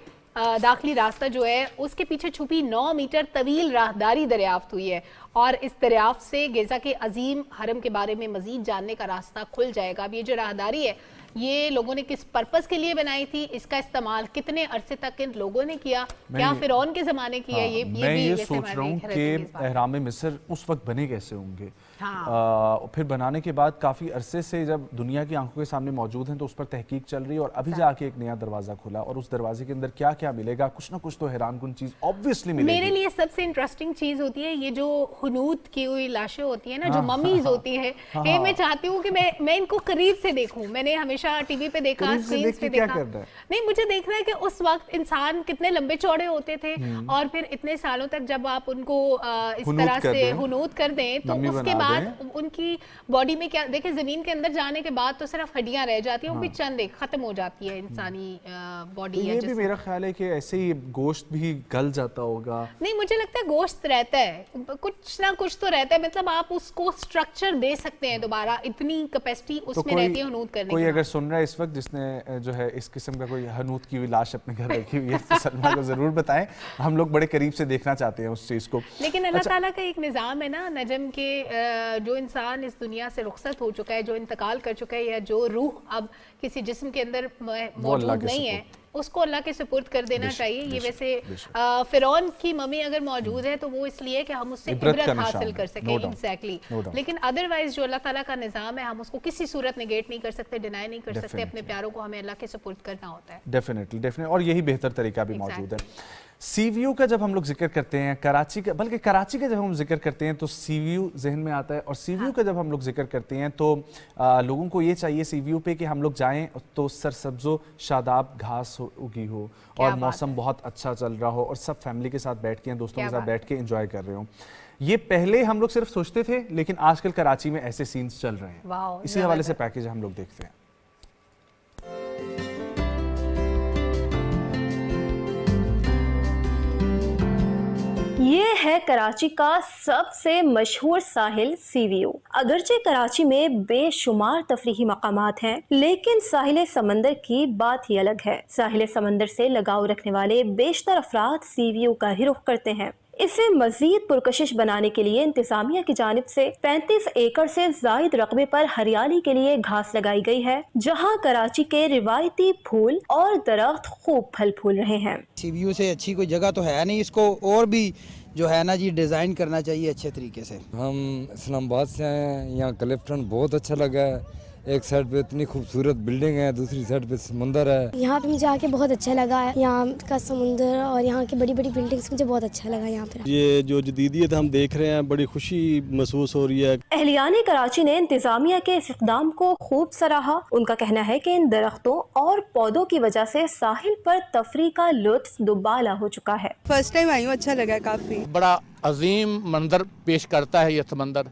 रास्ता जो है उसके पीछे छुपी 9 मीटर तवील राहदारी दरियाफ्त हुई है और इस दरियाफ्त से गिज़ा के अजीम हरम के बारे में मज़ीद जानने का रास्ता खुल जाएगा। अब ये जो राहदारी है ये लोगों ने किस पर्पस के लिए बनाई थी, इसका इस्तेमाल कितने अरसे तक इन लोगों ने किया, क्या फिरौन के ज़माने की है? मैं ये सोच रहा हूँ कि एहराम मिस्र उस वक्त बने कैसे होंगे। फिर बनाने के बाद काफ़ी अरसे से जब दुनिया की आंखों के सामने मौजूद हैं तो उस पर तहकीक चल रही है और अभी जाके एक नया दरवाज़ा खुला और उस दरवाजे के अंदर क्या क्या मिलेगा, कुछ ना कुछ तो हैरानकुन चीज़ ऑब्वियसली मिलेगी। मेरे लिए सबसे इंटरेस्टिंग चीज़ होती है ये जो हुनूत की हुई लाशें होती है ना, जो ममीज होती है। मैं चाहती हूँ कि मैं इनको करीब से देखूँ। मैंने हमेशा टीवी पे देखा, स्क्रीन पे देखा, नहीं मुझे देखना है कि उस वक्त इंसान कितने लंबे चौड़े होते थे और फिर इतने सालों तक जब आप उनको इस तरह से हुनूत कर दें तो उसके बाद उनकी बॉडी में क्या देखें, जमीन के अंदर जाने के बाद तो सिर्फ हड्डियां रह जाती हैं, वो भी चंद एक खत्म हो जाती है इंसानी बॉडी। ये भी मेरा ख्याल है कि ऐसे ही गोश्त भी गल जाता होगा। नहीं, मुझे लगता है गोश्त रहता है, कुछ ना कुछ तो रहता है, मतलब आप उसको स्ट्रक्चर दे सकते हैं दोबारा, इतनी कैपेसिटी उसमें रहती है हुनूत करने की। कोई अगर सुन रहा है इस वक्त जिसने जो है इस किस्म का कोई हनूत की हुई लाश अपने घर रखी हुई है तो सलमा को जरूर बताएं, हम लोग बड़े करीब से देखना चाहते हैं उस चीज़ को। लेकिन अल्लाह ताला का एक निज़ाम है ना नजम के, जो इंसान इस दुनिया से रुखसत हो चुका है, जो इंतकाल कर चुका है या जो रूह अब किसी जिस्म के अंदर मौजूद नहीं है, उसको अल्लाह के सुपुर्द कर देना चाहिए। ये वैसे फिरौन की मम्मी अगर मौजूद है तो वो इसलिए कि हम उससे इबरत हासिल कर सकें। एग्जैक्टली। लेकिन अदरवाइज जो अल्लाह ताला का निज़ाम है हम उसको किसी सूरत नेगेट नहीं कर सकते, डिनाई नहीं कर सकते। अपने प्यारों को हमें अल्लाह के सुपुर्द करना होता है। डेफिनेटली और यही बेहतर तरीका भी मौजूद है। सीवीयू का जब हम लोग जिक्र करते हैं, कराची का जब हम जिक्र करते हैं तो सीवीयू जहन में आता है और सीवीयू का जब हम लोग जिक्र करते हैं तो लोगों को ये चाहिए सीवीयू पे कि हम लोग जाएं तो सरसब्जो शादाब घास उगी हो और मौसम बहुत अच्छा चल रहा हो और सब फैमिली के साथ बैठ के दोस्तों के साथ बैठ के एंजॉय कर रहे हो। ये पहले हम लोग सिर्फ सोचते थे, लेकिन आजकल कराची में ऐसे सीन्स चल रहे हैं। इसी हवाले से पैकेज हम लोग देखते हैं। ये है कराची का सबसे मशहूर साहिल सीवीयू। अगरचे कराची में बेशुमार तफरीही मकामात हैं, लेकिन साहिल समंदर की बात ही अलग है। साहिल समंदर से लगाव रखने वाले बेशतर अफराद सीवीयू का ही रुख करते हैं। इसे मजीद पुरकशिश बनाने के लिए इंतजामिया की जानिब से 35 एकड़ से जायद रकबे पर हरियाली के लिए घास लगाई गई है, जहां कराची के रिवायती फूल और दरख्त खूब फल फूल रहे हैं। सी व्यू से अच्छी कोई जगह तो है नहीं, इसको और भी जो है ना जी डिज़ाइन करना चाहिए अच्छे तरीके से। हम इस्लामाबाद से आए हैं, यहाँ क्लिफ्टन बहुत अच्छा लगा है। एक साइड पे इतनी खूबसूरत बिल्डिंग है, दूसरी साइड पे समुंदर है। यहाँ पे मुझे आके बहुत अच्छा लगा है, यहाँ का समुंदर और यहाँ की बड़ी बड़ी बिल्डिंग्स मुझे बहुत अच्छा लगा यहाँ पे। ये जो जदीदियत हम देख रहे हैं, बड़ी खुशी महसूस हो रही है। अहलियाने कराची ने इंतजामिया के इस इक़दाम को खूब सराहा। उनका कहना है कि इन दरख्तों और पौधों की वजह से साहिल पर तफरी का लुत्फ दुबाला हो चुका है। फर्स्ट टाइम आई हूँ, अच्छा लगा काफी। बड़ा अजीम मंजर पेश करता है ये समंदर,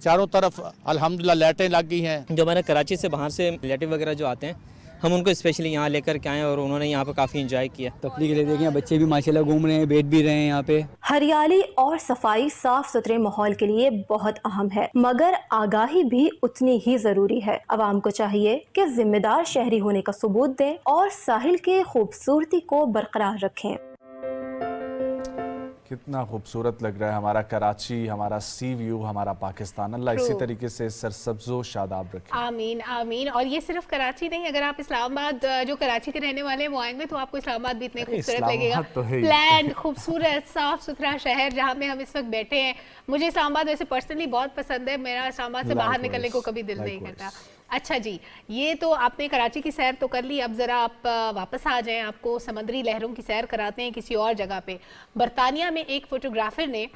चारों तरफ अल्हम्दुलिल्लाह लाइटें लग गई हैं। जो हमारे कराची से बाहर से रिलेटिव वगैरह जो आते हैं, हम उनको स्पेशली यहाँ लेकर के आए और उन्होंने यहाँ पे काफ़ी एंजॉय किया। तफरीह के लिए देखें, बच्चे भी माशाल्लाह घूम रहे हैं, बैठ भी रहे हैं यहाँ पे। हरियाली और सफाई साफ सुथरे माहौल के लिए बहुत अहम है, मगर आगाही भी उतनी ही जरूरी है। अवाम को चाहिए कि जिम्मेदार शहरी होने का सबूत दें और साहिल की खूबसूरती को बरकरार रखें। कितना खूबसूरत लग रहा है हमारा कराची, हमारा सी व्यू, हमारा पाकिस्तान। अल्लाह इसी तरीके से सरसब्जो शादाब रखे। आमीन आमीन। और ये सिर्फ कराची नहीं, अगर आप इस्लामाबाद, जो कराची के रहने वाले हैं वो आएंगे तो आपको इस्लामाबाद भी इतने खूबसूरत लगेगा। प्लान, खूबसूरत, साफ सुथरा शहर जहाँ में हम इस वक्त बैठे हैं। मुझे इस्लामाबाद वैसे पर्सनली बहुत पसंद है, मेरा इस्लामाबाद से बाहर निकलने को कभी दिल नहीं करता। अच्छा जी, ये तो आपने कराची की सैर तो कर ली, अब ज़रा आप वापस आ जाएं, आपको समंदरी लहरों की सैर कराते हैं किसी और जगह पे। बरतानिया में एक फोटोग्राफर ने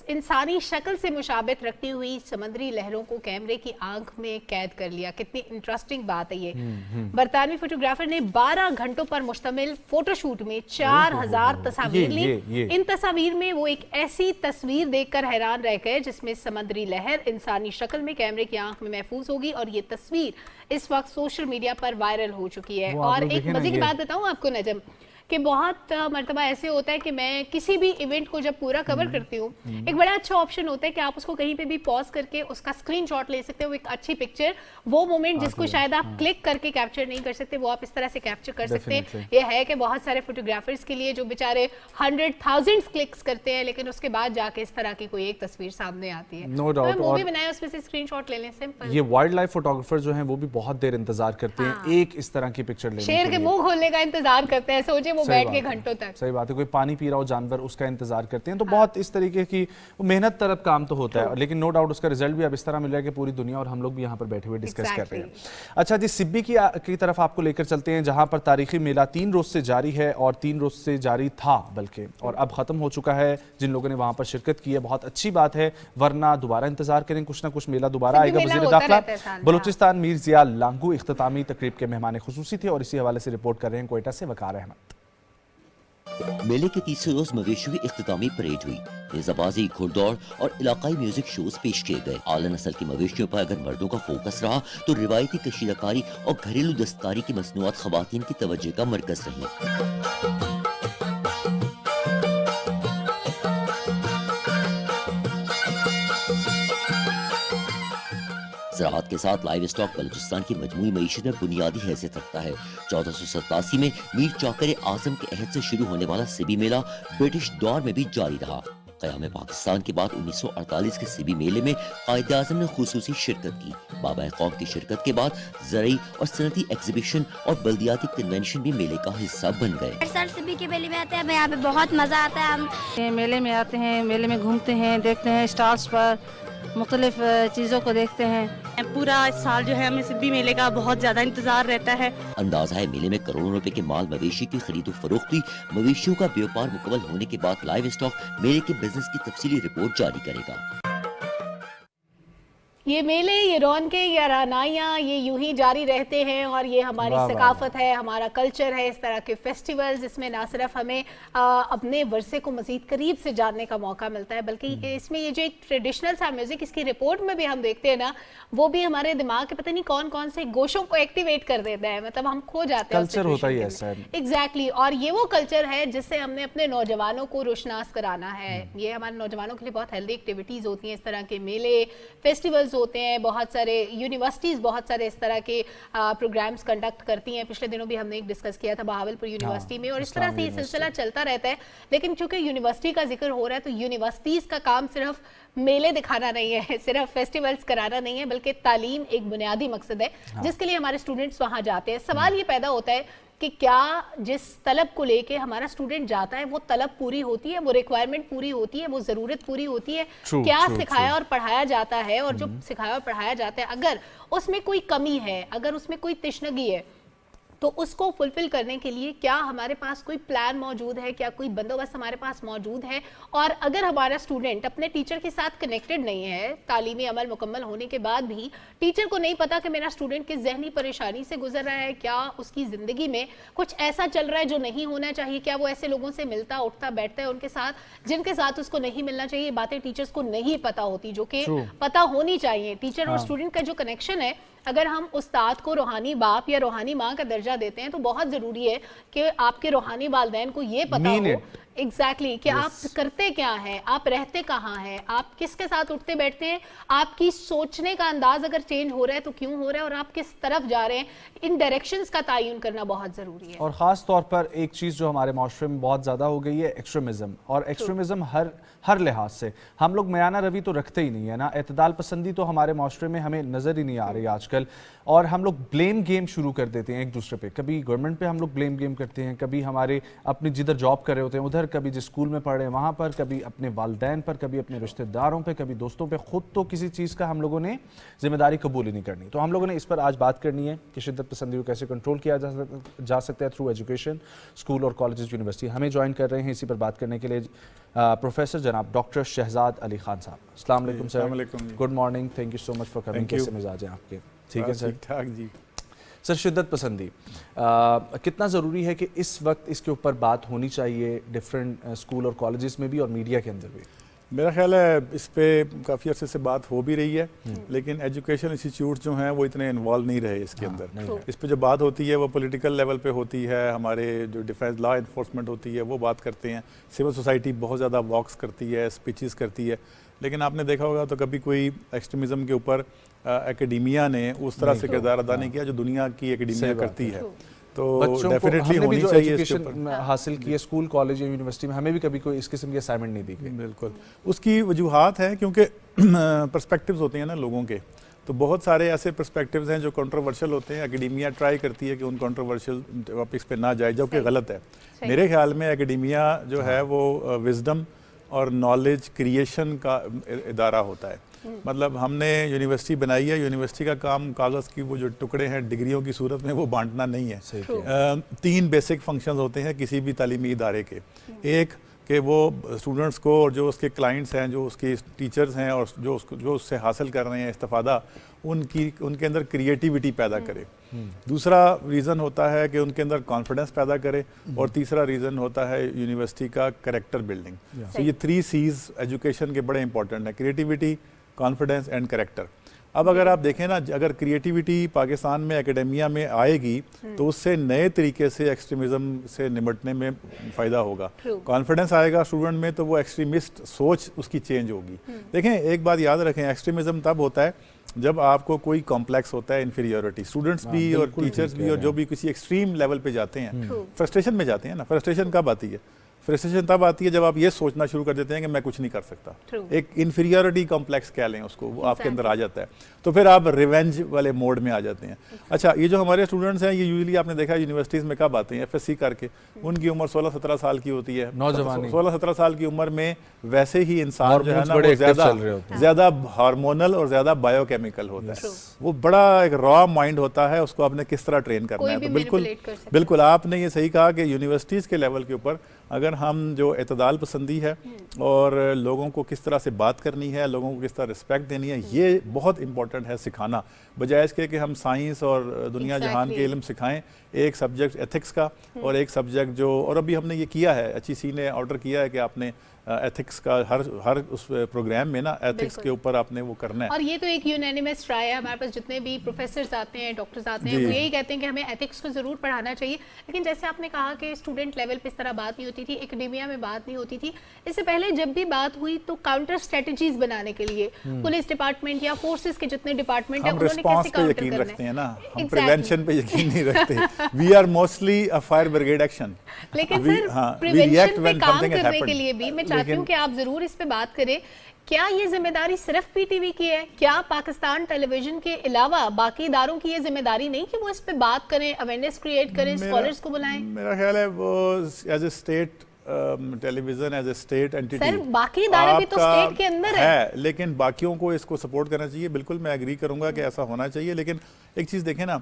इंसानी शक्ल से मुशाबित रखती हुई समंदरी लहरों को कैमरे की आंख में कैद कर लिया। कितनी इंटरेस्टिंग बात है ये। बरतानवी फोटोग्राफर ने 12 घंटों पर मुश्तमिल फोटोशूट में 4000 तस्वीर ली। इन तस्वीर में वो एक ऐसी तस्वीर देखकर हैरान रह गए जिसमें समंदरी लहर इंसानी शक्ल में कैमरे की आंख में महफूज होगी, और ये तस्वीर इस वक्त सोशल मीडिया पर वायरल हो चुकी है। और एक मजे की बात बताऊं आपको नजम, कि बहुत मरतबा ऐसे होता है कि मैं किसी भी इवेंट को जब पूरा कवर करती हूँ, एक बड़ा अच्छा ऑप्शन होता है कि आप उसको कहीं पे भी पॉज करके उसका स्क्रीनशॉट ले सकते हो, एक अच्छी पिक्चर, वो मोमेंट जिसको शायद आप क्लिक करके कैप्चर नहीं कर सकते, वो आप इस तरह से कैप्चर कर सकते हैं। ये है कि बहुत सारे फोटोग्राफर्स के लिए जो बेचारे 100,000 क्लिक्स करते हैं, लेकिन उसके बाद जाके इस तरह की कोई एक तस्वीर सामने आती है। नो डाउट, मूवी बनाया उसमें से स्क्रीनशॉट ले लें, सिंपल। ये वाइल्ड लाइफ फोटोग्राफर जो हैं वो भी बहुत देर इंतजार करते हैं एक इस तरह की पिक्चर लेने के लिए। शेर के मुंह खोलने का इंतजार करते हैं, सोचे वो बैठ के घंटों तक। सही बात है, कोई पानी पी रहा हो जानवर, उसका इंतजार करते हैं। तो बहुत इस तरीके की मेहनत तरफ काम तो होता है, लेकिन नो डाउट उसका रिजल्ट भी अब इस तरह मिल रहा है कि पूरी दुनिया और हम लोग भी यहाँ पर बैठे हुए डिस्कस कर रहे हैं। अच्छा जी, सिब्बी की तरफ आपको लेकर चलते हैं, जहाँ पर तारीखी मेला 3 रोज से जारी है, और 3 रोज से जारी था बल्कि, और अब खत्म हो चुका है। जिन लोगों ने वहाँ पर शिरकत की है बहुत अच्छी बात है, वरना दोबारा इंतजार करें, कुछ ना कुछ मेला दोबारा आएगा। वज़ीर दाखिला बलूचिस्तान मीर ज़िया लांगू इख्तितामी तकरीब के मेहमान खुसूसी थे, और इसी हवाले से रिपोर्ट कर रहे हैं कोयटा से वकार अहमद। मेले के तीसरे रोज मवेशियों की इख्तितामी परेड हुई। नेज़ाबाजी, घुड़दौड़ और इलाकाई म्यूजिक शोज पेश किए गए। आला नस्ल की मवेशियों पर अगर मर्दों का फोकस रहा तो रिवायती कशीदाकारी और घरेलू दस्तकारी की मसनूआत खवातीन की तवज्जो का मरकज रही। ज़राअत के साथ लाइव स्टॉक बलूचिस्तान की मजमूई मईशत में बुनियादी हैसियत रखता है। 1487 में मीर चौकर आजम के अहद से शुरू होने वाला सिबी मेला ब्रिटिश दौर में भी जारी रहा। क़याम पाकिस्तान के बाद 1948 के सिबी मेले में कायद आज़म ने खुसूसी शिरकत की। बाबा कौम की शिरकत के बाद ज़रई और सनती एग्जीबिशन और बल्दियाती कन्वेंशन भी मेले का हिस्सा बन गए। सर सिबी के मेले में आते हैं, यहाँ पे बहुत मजा आता है। हम मेले में आते हैं, मेले में घूमते हैं, देखते हैं स्टॉल्स पर मुख्तलिफ चीज़ों को देखते हैं। पूरा साल जो है हमें सिब्बी मेले का बहुत ज़्यादा इंतजार रहता है। अंदाजा है मेले में करोड़ों रुपए के माल मवेशी की खरीदो फरोख्ती। मवेशियों का व्यापार मुकम्मल होने के बाद लाइव स्टॉक मेले के बिजनेस की तफसीली रिपोर्ट जारी करेगा। ये मेले, ये रौनकें, ये रानाइयाँ, ये यूं ही जारी रहते हैं, और ये हमारी सकाफत है, हमारा कल्चर है। इस तरह के फेस्टिवल्स जिसमें ना सिर्फ हमें अपने वर्षे को मज़ीद करीब से जानने का मौका मिलता है, बल्कि इसमें ये जो एक ट्रेडिशनल सा म्यूज़िक इसकी रिपोर्ट में भी हम देखते हैं ना, वो भी हमारे दिमाग के पता नहीं कौन कौन से गोशों को एक्टिवेट कर देता है। मतलब हम खो जाते हैं, कल्चर होता ही ऐसा है। एग्जैक्टली। और ये वो कल्चर है जिससे हमने अपने नौजवानों को रोशनास कराना है। ये हमारे नौजवानों के लिए बहुत हेल्दी एक्टिविटीज़ होती हैं, इस तरह के मेले, फेस्टिवल्स ہوتے ہیں, بہت سارے یونیورسٹیز بہت سارے اس طرح کے پروگرامز کنڈکٹ کرتی ہیں. پچھلے دنوں بھی ہم نے ایک ڈسکس کیا تھا بہاولپور یونیورسٹی میں, اور اس طرح سے یہ سلسلہ چلتا رہتا ہے. لیکن چونکہ یونیورسٹی کا ذکر ہو رہا ہے تو یونیورسٹیز کا کام صرف میلے دکھانا نہیں ہے, صرف فیسٹیولز کرانا نہیں ہے, بلکہ تعلیم ایک بنیادی مقصد ہے جس کے لیے ہمارے اسٹوڈنٹس وہاں جاتے ہیں. سوال یہ پیدا ہوتا ہے کہ کیا جس طلب کو لے کے ہمارا اسٹوڈنٹ جاتا ہے وہ طلب پوری ہوتی ہے, وہ ریکوائرمنٹ پوری ہوتی ہے, وہ ضرورت پوری ہوتی ہے, کیا سکھایا اور پڑھایا جاتا ہے, اور جو سکھایا اور پڑھایا جاتا ہے اگر اس میں کوئی کمی ہے, اگر اس میں کوئی تشنگی ہے, تو اس کو فلفل کرنے کے لیے کیا ہمارے پاس کوئی پلان موجود ہے, کیا کوئی بندوبست ہمارے پاس موجود ہے. اور اگر ہمارا اسٹوڈنٹ اپنے ٹیچر کے ساتھ کنیکٹڈ نہیں ہے, تعلیمی عمل مکمل ہونے کے بعد بھی ٹیچر کو نہیں پتا کہ میرا اسٹوڈنٹ کس ذہنی پریشانی سے گزر رہا ہے, کیا اس کی زندگی میں کچھ ایسا چل رہا ہے جو نہیں ہونا چاہیے, کیا وہ ایسے لوگوں سے ملتا اٹھتا بیٹھتا ہے ان کے ساتھ جن کے ساتھ اس کو نہیں ملنا چاہیے, باتیں ٹیچرز کو نہیں پتا ہوتی جو کہ پتا ہونی چاہیے. ٹیچر اور اسٹوڈنٹ کا جو کنیکشن ہے, اگر ہم استاد کو روحانی باپ یا روحانی ماں کا درجہ دیتے ہیں تو بہت ضروری ہے کہ آپ کے روحانی والدین کو یہ پتا ہو ایگزیکٹلی کہ آپ کرتے کیا ہیں, آپ رہتے کہاں ہیں, آپ کس کے ساتھ اٹھتے بیٹھتے ہیں, آپ کی سوچنے کا انداز اگر چینج ہو رہا ہے تو کیوں ہو رہا ہے, اور آپ کس طرف جا رہے ہیں. ان ڈائریکشنز کا تعین کرنا بہت ضروری ہے. اور خاص طور پر ایک چیز جو ہمارے معاشرے میں بہت زیادہ ہو گئی ہے, ایکسٹریمزم. اور ایکسٹریمزم ہر لحاظ سے ہم لوگ میانہ روی تو رکھتے ہی نہیں ہے نا, اعتدال پسندی تو ہمارے معاشرے میں ہمیں نظر ہی نہیں آ رہی آج کل. اور ہم لوگ بلیم گیم شروع کر دیتے ہیں ایک دوسرے پہ, کبھی گورنمنٹ پہ ہم لوگ بلیم گیم کرتے ہیں, کبھی ہمارے اپنی جدھر جاب کر رہے ہوتے ہیں ادھر, کبھی جس اسکول میں پڑھ رہے ہیں وہاں پر, کبھی اپنے والدین پر, کبھی اپنے رشتہ داروں پہ, کبھی دوستوں پہ. خود تو کسی چیز کا ہم لوگوں نے ذمہ داری قبول ہی نہیں کرنی. تو ہم لوگوں نے اس پر آج بات کرنی ہے کہ شدت پسندی کو کیسے کنٹرول کیا جا سکتا ہے تھرو ایجوکیشن. اسکول اور کالجز یونیورسٹی ہمیں جوائن کر رہے ہیں اسی پر بات کرنے کے لیے پروفیسر جناب ڈاکٹر شہزاد علی خان صاحب. السلام علیکم sir. Good morning, thank you so much for coming. کیسے مزاج ہیں آپ کے؟ ٹھیک ہے سر. ٹھاک جی. سر شدت پسندی کتنا ضروری ہے کہ اس وقت اس کے اوپر بات ہونی چاہیے ڈفرینٹ اسکول اور کالجز میں بھی اور میڈیا کے اندر بھی؟ میرا خیال ہے اس پہ کافی عرصے سے بات ہو بھی رہی ہے, لیکن ایجوکیشن انسٹیٹیوٹ جو ہیں وہ اتنے انوالو نہیں رہے اس کے اندر. اس پہ جو بات ہوتی ہے وہ پولیٹیکل لیول پہ ہوتی ہے, ہمارے جو ڈیفینس لا انفورسمنٹ ہوتی ہے وہ بات کرتے ہیں, سول سوسائٹی بہت زیادہ واکس کرتی ہے, اسپیچز کرتی ہے, لیکن آپ نے دیکھا ہوگا تو کبھی کوئی ایکسٹریمزم کے اوپر اکیڈیمیا نے اس طرح سے کردار ادا نہیں کیا جو دنیا کی اکیڈیمیا کرتی ہے. تو ڈیفینیٹلی ہونی چاہیے ایجوکیشن حاصل کی ہے اسکول کالج یا یونیورسٹی میں, ہمیں بھی کبھی کوئی اس قسم کی اسائنمنٹ نہیں دی گئی. بالکل اس کی وجوہات ہیں کیونکہ پرسپیکٹیوز ہوتے ہیں نا لوگوں کے, تو بہت سارے ایسے پرسپیکٹیوز ہیں جو کنٹروورشل ہوتے ہیں. اکیڈیمیا ٹرائی کرتی ہے کہ ان کنٹروورشل ٹاپکس پہ نہ جائے, جو کہ غلط ہے. میرے خیال میں اکیڈیمیا جو ہے وہ وزڈم اور نالج کریشن کا ادارہ ہوتا ہے. مطلب ہم نے یونیورسٹی بنائی ہے, یونیورسٹی کا کام کاغذ کی وہ جو ٹکڑے ہیں ڈگریوں کی صورت میں وہ بانٹنا نہیں ہے. 3 بیسک فنکشنز ہوتے ہیں کسی بھی تعلیمی ادارے کے. ایک کہ وہ اسٹوڈنٹس کو اور جو اس کے کلائنٹس ہیں, جو اس کے ٹیچرز ہیں اور جو اس سے حاصل کر رہے ہیں استفادہ, ان کے اندر کریٹیوٹی پیدا کرے. دوسرا ریزن ہوتا ہے کہ ان کے اندر کانفیڈنس پیدا کرے, اور تیسرا ریزن ہوتا ہے یونیورسٹی کا کریکٹر بلڈنگ. تو یہ 3 C's ایجوکیشن کے بڑے امپورٹنٹ ہیں, کریٹیوٹی, کانفیڈنس اینڈ کریکٹر. اب اگر آپ دیکھیں نا, اگر کریٹیوٹی پاکستان میں اکیڈیمیا میں آئے گی تو اس سے نئے طریقے سے ایکسٹریمزم سے نمٹنے میں فائدہ ہوگا. کانفیڈنس آئے گا اسٹوڈنٹ میں تو وہ ایکسٹریمسٹ سوچ اس کی چینج ہوگی. دیکھیں ایک بات یاد رکھیں, ایکسٹریمزم تب ہوتا ہے جب آپ کو کوئی کمپلیکس ہوتا ہے انفیریورٹی. اسٹوڈنٹس بھی اور ٹیچرز بھی اور جو بھی کسی ایکسٹریم لیول پہ جاتے ہیں, فرسٹریشن میں جاتے ہیں نا. فرسٹریشن کب آتی ہے؟ فرسٹریشن تب آتی ہے جب آپ یہ سوچنا شروع کر دیتے ہیں کہ میں کچھ نہیں کر سکتا. ایک انفیریورٹی کمپلیکس کہہ لیں اس کو, وہ آپ کے اندر آ جاتا ہے, تو پھر آپ ریونج والے موڈ میں آ جاتے ہیں. اچھا, یہ جو ہمارے اسٹوڈنٹس ہیں یہ یوزلی آپ نے دیکھا یونیورسٹیز میں کب آتے ہیں؟ FSC کر کے. ان کی عمر 16-17 سال کی ہوتی ہے. 16-17 سال کی عمر میں ویسے ہی انسان جو ہے نا وہ زیادہ ہارمونل اور زیادہ بایو کیمیکل ہوتا ہے. وہ بڑا ایک را مائنڈ ہوتا ہے, اس کو آپ نے کس طرح ٹرین کرنا ہے. تو بالکل آپ نے یہ صحیح کہا کہ یونیورسٹیز کے لیول کے اوپر اگر ہم جو اعتدال پسندی ہے اور لوگوں کو کس طرح سے بات کرنی ہے, لوگوں کو کس طرح رسپیکٹ دینی ہے, یہ بہت امپورٹنٹ ہے سکھانا, بجائے اس کے کہ ہم سائنس اور دنیا جہان کے علم سکھائیں. ایک سبجیکٹ ایتھکس کا اور ایک سبجیکٹ جو, اور ابھی ہم نے یہ کیا ہے, HEC نے آرڈر کیا ہے کہ آپ نے ایتھکس کا ہر اس پروگرام میں نا ایتھکس کے اوپر آپ نے وہ کرنا ہے. اور یہ تو ایک یونینیمس رائے ہے, ہمارے پاس جتنے بھی پروفیسرز آتے ہیں, ڈاکٹرز آتے ہیں, وہ یہی کہتے ہیں کہ ہمیں ایتھکس کو ضرور پڑھانا چاہیے. لیکن جیسے آپ نے کہا کہ اسٹوڈنٹ لیول پہ اس طرح بات نہیں ہوتی تھی, اکیڈیمیا میں بات نہیں ہوتی تھی. اس سے پہلے جب بھی بات ہوئی تو کاؤنٹر اسٹریٹجیز بنانے کے لیے پولیس ڈپارٹمنٹ یا فورسز کے جتنے ڈپارٹمنٹ ہیں انہوں نے کیسے کاؤنٹر کرنا ہے. یقین رکھتے ہیں نا, ہم پریونشن پہ یقین نہیں رکھتے. We are mostly a fire brigade action. لیکن سر پریونشن پہ کام کرنے کے لیے بھی میں چاہتی ہوں کہ آپ ضرور اس پہ بات کریں. کیا یہ ذمہ داری صرف پی ٹی وی کی ہے؟ کیا پاکستان ٹیلی ویژن کے علاوہ باقی اداروں کی یہ ذمہ داری نہیں کہ وہ اس پہ بات کریں, اویئرنیس کریٹ کریں, اسکالرز کو بلائیں؟ میرا خیال ہے وہ as a state television as a state entity sir باقی ادارے بھی تو اسٹیٹ کے اندر ہے, لیکن باقیوں کو اس کو سپورٹ کرنا چاہیے. بالکل میں ایگری کروں گا کہ ایسا ہونا چاہیے. لیکن ایک چیز دیکھیں نا,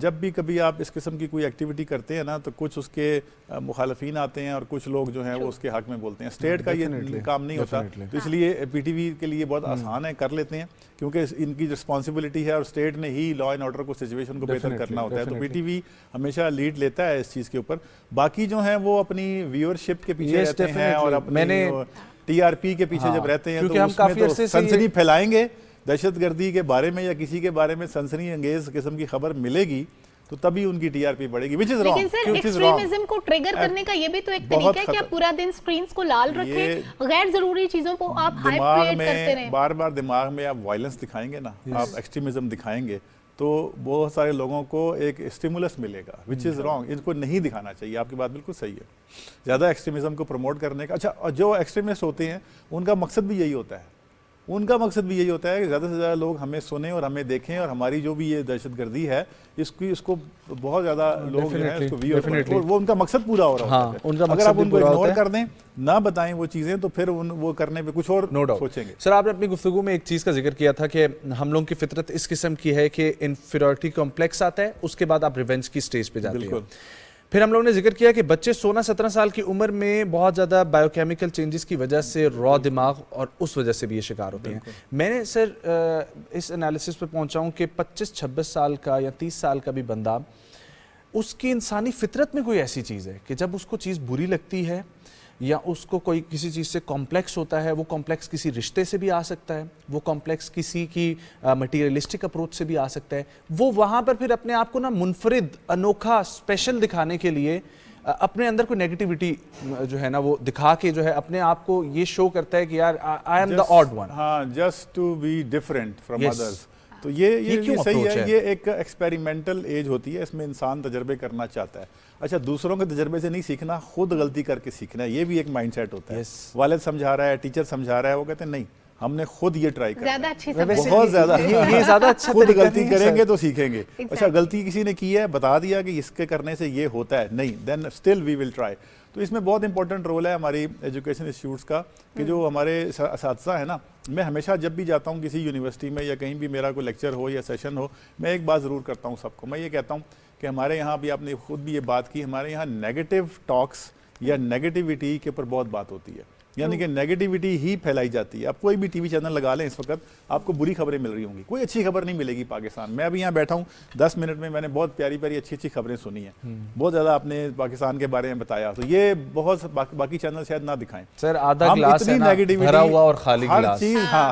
جب بھی کبھی آپ اس قسم کی کوئی ایکٹیویٹی کرتے ہیں نا تو کچھ اس کے مخالفین آتے ہیں اور کچھ لوگ جو ہیں وہ اس کے حق میں بولتے ہیں. اسٹیٹ کا یہ کام نہیں ہوتا, تو اس لیے پی ٹی وی کے لیے بہت آسان ہے, کر لیتے ہیں کیونکہ ان کی رسپانسبلٹی ہے اور اسٹیٹ نے ہی لا اینڈ آرڈر کو سچویشن کو بہتر کرنا ہوتا ہے. تو پی ٹی وی ہمیشہ لیڈ لیتا ہے اس چیز کے اوپر. باقی جو ہیں وہ اپنی ویورشپ کے پیچھے رہتے ہیں اور اپنی ٹی آر پی کے پیچھے جب رہتے ہیں تو اس میں تو سنسنی پھیلائیں گے. دہشت گردی کے بارے میں یا کسی کے بارے میں سنسنی انگیز قسم کی خبر ملے گی تو تبھی ان کی ٹی آر پی بڑھے گی, which is wrong. لیکن سر ایکسٹریمزم کو ٹریگر کرنے کا یہ بھی تو ایک طریقہ ہے کہ آپ پورا دن سکرینز کو لال رکھیں, غیر ضروری چیزوں کو آپ ہائپ کریٹ کرتے رہیں. بار بار دماغ میں آپ وائلنس دکھائیں گے نا, آپ ایکسٹریمزم دکھائیں گے تو بہت سارے لوگوں کو ایک اسٹیمولس ملے گا, which is wrong. ان کو نہیں دکھانا چاہیے. آپ کی بات بالکل صحیح ہے, زیادہ ایکسٹریمزم کو پروموٹ کرنے کا. اچھا, جو ایکسٹریمسٹ ہوتے ہیں ان کا مقصد بھی یہی ہوتا ہے, کہ زیادہ سے زیادہ لوگ ہمیں سنیں اور ہمیں دیکھیں, اور ہماری جو بھی یہ دہشت گردی ہے اس کو بہت زیادہ لوگ جو ہیں اس کو ویو کریں, وہ ان کا مقصد پورا ہو رہا ہوتا ہے. اگر آپ ان کو اگنور کر دیں, نہ بتائیں وہ چیزیں, تو پھر وہ کرنے پہ کچھ اور سوچیں گے. سر آپ نے اپنی گفتگو میں ایک چیز کا ذکر کیا تھا کہ ہم لوگوں کی فطرت اس قسم کی ہے کہ انفیریورٹی کمپلیکس آتا ہے, اس کے بعد آپ ریونج کی سٹیج پہ جاتے ہیں. پھر ہم لوگوں نے ذکر کیا کہ بچے 16-17 سال کی عمر میں بہت زیادہ بائیو کیمیکل چینجز کی وجہ سے را دماغ اور اس وجہ سے بھی یہ شکار ہوتے ہیں. میں نے سر اس انالیسس پہ پہنچا ہوں کہ 25-26 سال کا یا 30 سال کا بھی بندہ, اس کی انسانی فطرت میں کوئی ایسی چیز ہے کہ جب اس کو چیز بری لگتی ہے یا اس کو کوئی کسی چیز سے کمپلیکس ہوتا ہے, وہ کمپلیکس کسی رشتے سے بھی آ سکتا ہے, وہ کمپلیکس کسی کی مٹیریلسٹک اپروچ سے بھی آ سکتا ہے, وہ وہاں پر پھر اپنے آپ کو نا منفرد, انوکھا, اسپیشل دکھانے کے لیے اپنے اندر کوئی نیگیٹیوٹی جو ہے نا وہ دکھا کے جو ہے اپنے آپ کو یہ شو کرتا ہے کہ یار I am the odd one. ہاں, just to be different from others. تو یہ صحیح ہے, یہ ایک ایکسپیریمنٹل ایج ہوتی ہے, اس میں انسان تجربے کرنا چاہتا ہے. اچھا, دوسروں کے تجربے سے نہیں سیکھنا, خود غلطی کر کے سیکھنا ہے. یہ بھی ایک مائنڈ سیٹ ہوتا ہے. والد سمجھا رہا ہے, ٹیچر سمجھا رہا ہے, وہ کہتے ہیں نہیں ہم نے خود یہ ٹرائی کرنا ہے, بہت زیادہ یہ زیادہ اچھا, خود غلطی کریں گے تو سیکھیں گے. اچھا, غلطی کسی نے کی ہے, بتا دیا کہ اس کے کرنے سے یہ ہوتا ہے, نہیں, دین اسٹل وی ول ٹرائی. تو اس میں بہت امپورٹنٹ رول ہے ہماری ایجوکیشن انسٹیٹیوٹس کا, کہ جو ہمارے اساتذہ ہیں نا, میں ہمیشہ جب بھی جاتا ہوں کسی یونیورسٹی میں یا کہیں بھی میرا کوئی لیکچر ہو یا سیشن ہو, میں ایک بات ضرور کرتا ہوں سب کو. میں یہ کہتا ہوں کہ ہمارے یہاں بھی, آپ نے خود بھی یہ بات کی, ہمارے یہاں نیگیٹو ٹاکس یا نیگیٹیوٹی کے اوپر بہت بات ہوتی ہے, یعنی کہ نیگیٹیوٹی ہی پھیلائی جاتی ہے. آپ کوئی بھی ٹی وی چینل لگا لیں اس وقت, آپ کو بری خبریں مل رہی ہوں گی, کوئی اچھی خبر نہیں ملے گی پاکستان میں. ابھی یہاں بیٹھا ہوں 10 منٹ میں نے بہت پیاری پیاری اچھی خبریں سنی ہیں, بہت زیادہ آپ نے پاکستان کے بارے میں بتایا, تو یہ بہت باقی چینل شاید نہ دکھائیں. سر آدھا گلاس ہے نا بھرا ہوا اور خالی گلاس,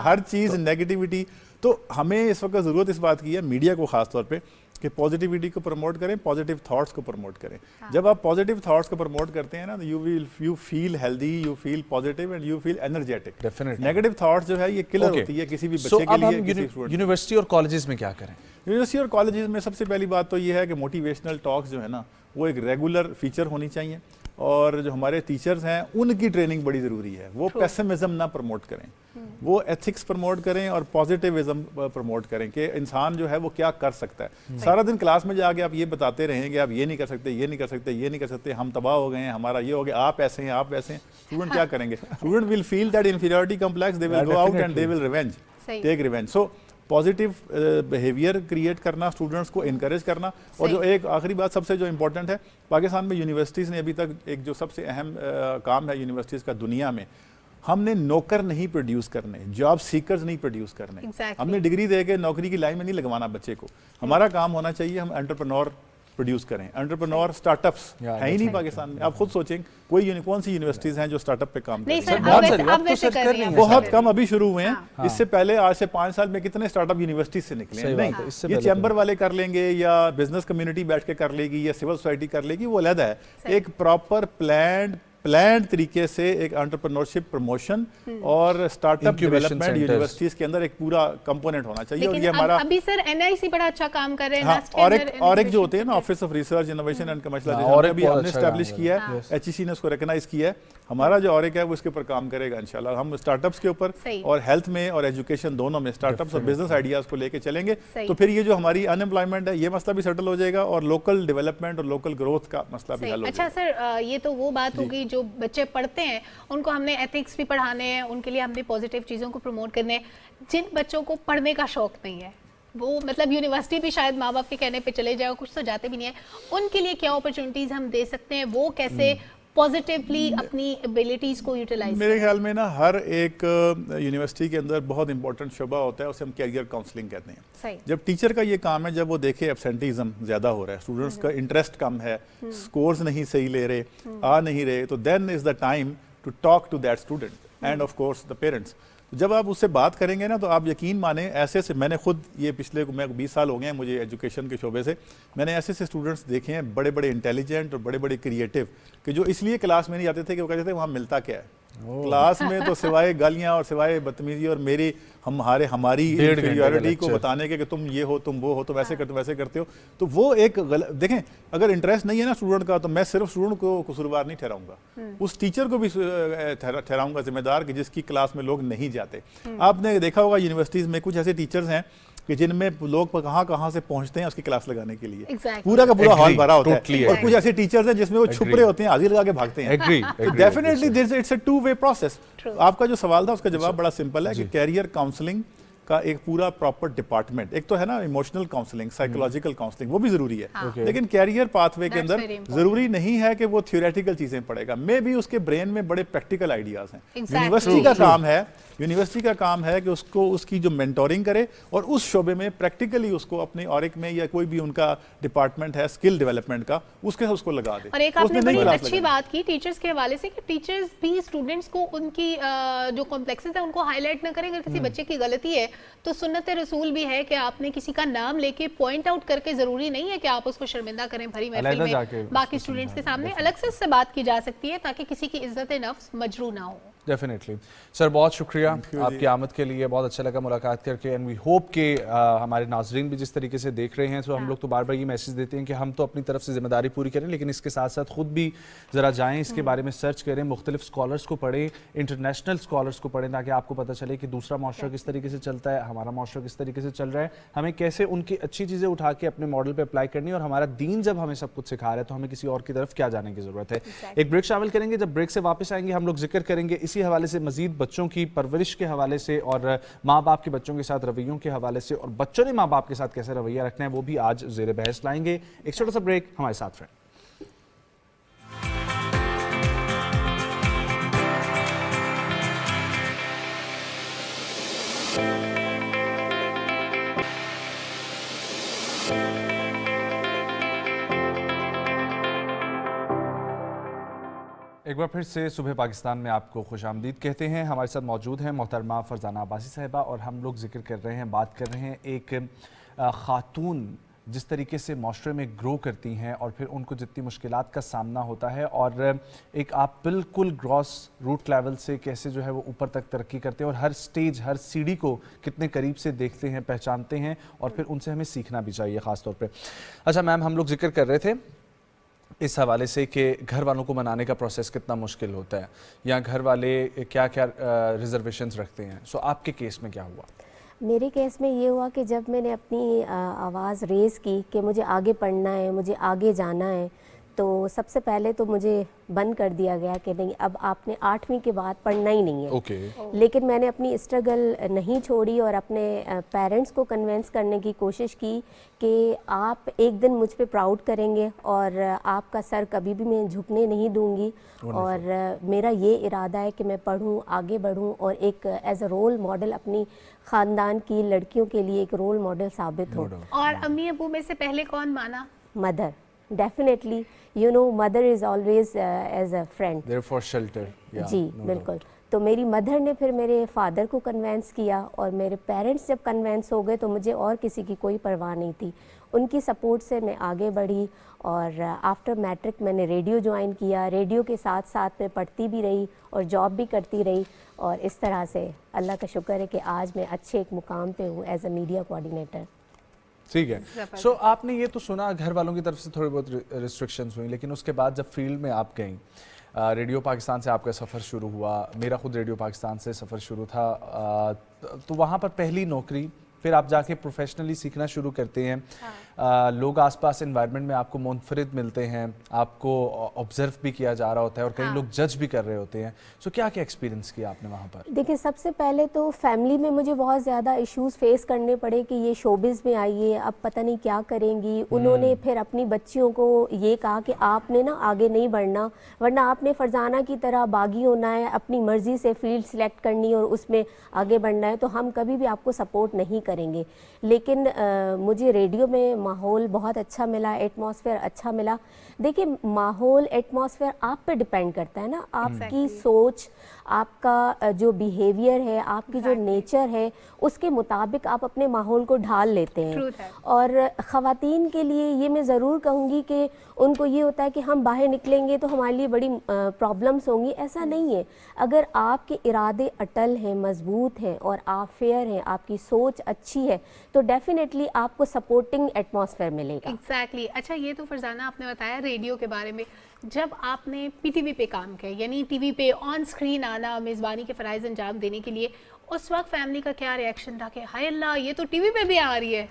ہر چیز نیگیٹیوٹی. تو ہمیں اس وقت ضرورت اس بات کی ہے, میڈیا کو خاص طور پہ, کہ پازیٹیوٹی کو پروموٹ کریں, پازیٹیو تھاٹس کو پروموٹ کریں. جب آپ پازیٹیو تھاٹس کو پروموٹ کرتے ہیں نا, you feel healthy, you feel positive and you feel energetic. Negative thoughts جو ہے یہ کلر ہوتی ہے کسی بھی بچے کے لیے. یونیورسٹی اور کالجز میں کیا کریں؟ یونیورسٹی اور کالجز میں سب سے پہلی بات تو یہ ہے کہ موٹیویشنل ٹاکس جو ہے نا وہ ایک ریگولر فیچر ہونی چاہیے, اور جو ہمارے ٹیچرز ہیں ان کی ٹریننگ بڑی ضروری ہے. وہ پیسمزم نہ پروموٹ کریں, وہ ایتھکس پروموٹ کریں اور پازیٹیوزم پروموٹ کریں کہ انسان جو ہے وہ کیا کر سکتا ہے. سارا دن کلاس میں جا کے آپ یہ بتاتے رہیں کہ آپ یہ نہیں کر سکتے, یہ نہیں کر سکتے, یہ نہیں کر سکتے, ہم تباہ ہو گئے ہیں, ہمارا یہ ہو گیا, آپ ایسے ہیں, آپ ایسے ہیں. اسٹوڈنٹ کیا کریں گے؟ Student will feel that inferiority complex, they will go out and they will revenge, take revenge. So positive behaviour create کرنا, اسٹوڈنٹس کو انکریج کرنا. اور جو ایک آخری بات سب سے جو امپورٹنٹ ہے, پاکستان میں یونیورسٹیز نے ابھی تک ایک جو سب سے اہم کام ہے یونیورسٹیز کا دنیا میں, ہم نے نوکر نہیں پروڈیوس کرنے, جاب سیکرز نہیں پروڈیوس کرنے. ہم نے ڈگری دے کے نوکری کی لائن میں نہیں لگوانا بچے کو. ہمارا کام ہونا چاہیے ہم انٹرپرنور پروڈیوس کریں. انٹرپرنور اسٹارٹ اپس ہے ہی نہیں پاکستان میں. آپ خود سوچیں کون سی یونیورسٹیز ہیں جو اسٹارٹ اپ پہ کام کرتے ہیں؟ بہت کم ابھی شروع ہوئے ہیں. اس سے پہلے آج سے 5 سال میں کتنے اسٹارٹ اپ یونیورسٹیز سے نکلے ہیں. نہیں, یہ چیمبر والے کر لیں گے یا بزنس کمیونٹی بیٹھ کے کر لے گی یا سول سوسائٹی کر لے گی, وہ علیحدہ ہے. ایک پراپر پلانڈ प्लान्ड तरीके से एक एंटरप्रेन्योरशिप प्रमोशन और स्टार्टअप डेवलपमेंट यूनिवर्सिटीज के अंदर एक पूरा कंपोनेंट होना चाहिए। और ये हमारा अभी सर एनआईसी बड़ा अच्छा काम कर रहे हैं। हाँ, और एक जो होते हैं ना office of research innovation and commercialisation, अभी हमने एस्टैब्लिश किया है, एचईसी ने उसको रिकॉग्नाइज किया है। हमारा जो ऑरिक है वो इसके ऊपर काम करेगा इंशाल्लाह। हम स्टार्टअप्स के ऊपर और हेल्थ में और एजुकेशन दोनों में स्टार्टअप्स और बिजनेस आइडियाज को लेके चलेंगे, तो फिर ये जो हमारी अनएम्प्लॉयमेंट है ये मसला भी सेटल हो जाएगा और लोकल डेवलपमेंट और लोकल ग्रोथ का मसला भी हल हो जाएगा। अच्छा सर, ये तो वो बात होगी जो बच्चे पढ़ते हैं उनको हमने एथिक्स भी पढ़ाने हैं, उनके लिए हमने पॉजिटिव चीज़ों को प्रमोट करने हैं। जिन बच्चों को पढ़ने का शौक नहीं है, वो मतलब यूनिवर्सिटी भी शायद माँ बाप के कहने पे चले जाओ, कुछ तो जाते भी नहीं है, उनके लिए क्या अपॉर्चुनिटीज़ हम दे सकते हैं? वो कैसे पॉजिटिवली अपनी एबिलिटीज को यूटिलाइज? मेरे ख्याल में ना हर एक यूनिवर्सिटी के अंदर बहुत इंपॉर्टेंट शुबा होता है, उसे हम कैरियर काउंसलिंग कहते हैं। सही। जब टीचर का ये काम है, जब वो देखे एब्सेंटिज्म ज़्यादा हो रहा है, स्टूडेंट्स का इंटरेस्ट कम है, स्कोर्स नहीं सही ले रहे, आ नहीं रहे, तो then is the time to talk to that student and of course the parents. जब आप उससे बात करेंगे ना, तो आप यकीन माने ऐसे से मैंने खुद ये पिछले मैं 20 साल हो गए हैं मुझे एजुकेशन के शोबे से, मैंने ऐसे से स्टूडेंट्स देखे हैं बड़े बड़े इंटेलिजेंट और बड़े बड़े क्रिएटिव, कि जो इसलिए क्लास में नहीं आते थे कि वो कहते थे वहाँ मिलता क्या है क्लास में, तो सिवाय गालियाँ और सिवाय बदतमीजी और हमारी इंफीरियरिटी को बताने के कि तुम ये हो, तुम वो हो, तुम ऐसे करते हो, वैसे करते हो, तो वो एक गलत। देखें, अगर इंटरेस्ट नहीं है ना स्टूडेंट का, तो मैं सिर्फ स्टूडेंट को कसूरवार नहीं ठहराऊंगा, उस टीचर को भी ठहराऊंगा जिम्मेदार कि जिसकी क्लास में लोग नहीं जाते। आपने देखा होगा यूनिवर्सिटीज़ में कुछ ऐसे टीचर्स हैं कि जिनमें लोग कहाँ से पहुंचते हैं उसकी क्लास लगाने के लिए, पूरा का पूरा हॉल भरा होता है, और कुछ ऐसे टीचर्स हैं जिसमें वो छुप रहे होते हैं, हाजिर लगा के भागते हैं। Definitely it's a two way process. आपका जो सवाल था उसका जवाब बड़ा सिंपल है कि कैरियर काउंसलिंग का एक पूरा प्रॉपर डिपार्टमेंट, एक तो है ना इमोशनल काउंसलिंग, साइकोलॉजिकल काउंसलिंग, वो भी जरूरी है, लेकिन कैरियर पाथवे के अंदर जरूरी नहीं है कि वो थ्योरेटिकल चीजें पढ़ेगा, मे भी उसके ब्रेन में बड़े प्रैक्टिकल आइडियाज हैं। यूनिवर्सिटी का काम है कि उसको उसकी जो मेंटोरिंग करे और उस शोबे में प्रैक्टिकली उसको अपने ऑरिक में या कोई भी उनका डिपार्टमेंट है स्किल डेवलपमेंट का, उसको लगा दे। और एक आपने बड़ी अच्छी बात की टीचर्स के हवाले से कि टीचर्स भी स्टूडेंट्स को उनकी जो कॉम्प्लेक्सेस है उनको हाईलाइट ना करें। अगर किसी बच्चे की गलती है तो सुन्नत रसूल भी है कि आपने किसी का नाम लेके पॉइंट आउट करके, जरूरी नहीं है कि आप उसको शर्मिंदा करें भरी महफिल में बाकी स्टूडेंट्स के सामने, अलग से उससे बात की जा सकती है ताकि किसी की इज्जत नफ्स मजरू ना हो। डेफिनेटली सर, बहुत शुक्रिया आपकी आमद के लिए, बहुत अच्छा लगा मुलाकात करके, एंड वी होप कि हमारे नाजरीन भी जिस तरीके से देख रहे हैं, तो हम लोग तो बार बार ये मैसेज देते हैं कि हम तो अपनी तरफ से जिम्मेदारी पूरी करें, लेकिन इसके साथ साथ खुद भी ज़रा जाएं, इसके बारे में सर्च करें, मुख्तलिफ स्कॉलर्स को पढ़ें, इंटरनेशनल स्कॉलर्स को पढ़ें, ताकि आपको पता चले कि दूसरा माशरा किस तरीके से चलता है, हमारा माशरा किस तरीके से चल रहा है, हमें कैसे उनकी अच्छी चीज़ें उठा के अपने मॉडल पर अप्लाई करनी है, और हमारा दीन जब हमें सब कुछ सिखा रहा है तो हमें किसी और की तरफ क्या जाने की ज़रूरत है। एक ब्रेक शामिल करेंगे, जब ब्रेक से वापस आएंगे हम लोग जिक्र करेंगे इसी हवाले से मजीद बच्चों की परवरिश के हवाले से और माँ बाप के बच्चों के साथ रवैयों के हवाले से, और बच्चों ने माँ बाप के साथ कैसे रवैया रखना है वो भी आज ज़ेर बहस लाएंगे। एक छोटा सा ब्रेक, हमारे साथ फ्रेंड। एक बार फिर से सुबह पाकिस्तान में आपको खुशामदीद कहते हैं। हमारे साथ मौजूद हैं मोहतरमा फरजाना अब्बासी साहिबा, और हम लोग जिक्र कर रहे हैं, बात कर रहे हैं एक ख़ातून जिस तरीके से माशरे में ग्रो करती हैं और फिर उनको जितनी मुश्किलात का सामना होता है, और एक आप बिल्कुल ग्रॉस रूट लेवल से कैसे जो है वो ऊपर तक तरक्की करते हैं, और हर स्टेज हर सीढ़ी को कितने करीब से देखते हैं, पहचानते हैं, और फिर उनसे हमें सीखना भी चाहिए ख़ास तौर पे। अच्छा मैम, हम लोग जिक्र कर रहे थे इस हवाले से कि घर वालों को मनाने का प्रोसेस कितना मुश्किल होता है, या घर वाले क्या क्या रिजर्वेशंस रखते हैं। सो आपके केस में क्या हुआ? मेरे केस में ये हुआ कि जब मैंने अपनी आवाज़ रेज़ की कि मुझे आगे पढ़ना है, मुझे आगे जाना है, तो सबसे पहले तो मुझे बंद कर दिया गया कि नहीं, अब आपने 8वीं के बाद पढ़ना ही नहीं है। लेकिन मैंने अपनी स्ट्रगल नहीं छोड़ी और अपने पेरेंट्स को कन्विंस करने की कोशिश की कि आप एक दिन मुझ पे प्राउड करेंगे और आपका सर कभी भी मैं झुकने नहीं दूंगी, और मेरा ये इरादा है कि मैं पढ़ूं, आगे बढ़ूं और एक एज अ रोल मॉडल अपनी ख़ानदान की लड़कियों के लिए एक रोल मॉडल साबित हो। और अम्मी अबू में से पहले कौन माना? Mother, definitely, you know mother is always as a friend. Therefore shelter. Yeah, जी no बिल्कुल। doubt. तो मेरी मदर ने फिर मेरे फादर को कन्वेंस किया और मेरे पेरेंट्स जब कन्वेंस हो गए तो मुझे और किसी की कोई परवाह नहीं थी। उनकी सपोर्ट से मैं आगे बढ़ी और आफ्टर मैट्रिक मैंने रेडियो ज्वाइन किया, रेडियो के साथ साथ में पढ़ती भी रही और जॉब भी करती रही और इस तरह से अल्लाह का शुक्र है कि आज मैं अच्छे एक मुकाम पे हूँ एज अ मीडिया कोऑर्डिनेटर। ठीक है। सो आपने ये तो सुना घर वालों की तरफ से थोड़ी बहुत रिस्ट्रिक्शंस हुई, लेकिन उसके बाद जब फील्ड में आप गई, रेडियो पाकिस्तान से आपका सफ़र शुरू हुआ, मेरा खुद रेडियो पाकिस्तान से सफ़र शुरू था, तो वहाँ पर पहली नौकरी, फिर आप जाके प्रोफेशनली सीखना शुरू करते हैं। लोग आसपास एनवायरनमेंट में आपको मुनफरिद मिलते हैं, आपको ऑब्जर्व भी किया जा रहा होता है और कई लोग जज भी कर रहे होते हैं। सो क्या क्या एक्सपीरियंस किया आपने वहाँ पर? देखिए सबसे पहले तो फैमिली में मुझे बहुत ज़्यादा इश्यूज फेस करने पड़े कि ये शोबिज़ में आइए, अब पता नहीं क्या करेंगी। उन्होंने फिर अपनी बच्चियों को ये कहा कि आपने ना आगे नहीं बढ़ना, वरना आपने फरजाना की तरह बागी होना है, अपनी मर्ज़ी से फील्ड सेलेक्ट करनी और उसमें आगे बढ़ना है, तो हम कभी भी आपको सपोर्ट नहीं करेंगे। लेकिन मुझे रेडियो में माहौल बहुत अच्छा मिला, एटमॉस्फेयर अच्छा मिला। देखिए माहौल एटमॉस्फेयर आप पे डिपेंड करता है ना, आपकी सोच, आपका जो बिहेवियर है, आपकी जो नेचर है, उसके मुताबिक आप अपने माहौल को ढाल लेते हैं। और ख़वातीन के लिए ये मैं ज़रूर कहूँगी कि उनको ये होता है कि हम बाहर निकलेंगे तो हमारे लिए बड़ी प्रॉब्लम्स होंगी, ऐसा नहीं है। अगर आपके इरादे अटल हैं, मजबूत हैं और आप फेयर हैं, आपकी सोच अच्छी है, तो डेफिनेटली आपको सपोर्टिंग एटमॉस्फेयर मिलेगा। एग्जैक्टली। अच्छा ये तो फरजाना आपने बताया रेडियो के बारे में, जब आपने पीटीवी पे काम किया, यानी टीवी पे ऑन स्क्रीन आना, मेज़बानी के फ़राइज़ अंजाम देने के लिए, उस वक्त फैमिली का क्या रिएक्शन था कि हाय अल्लाह ये तो टीवी पे भी आ रही है?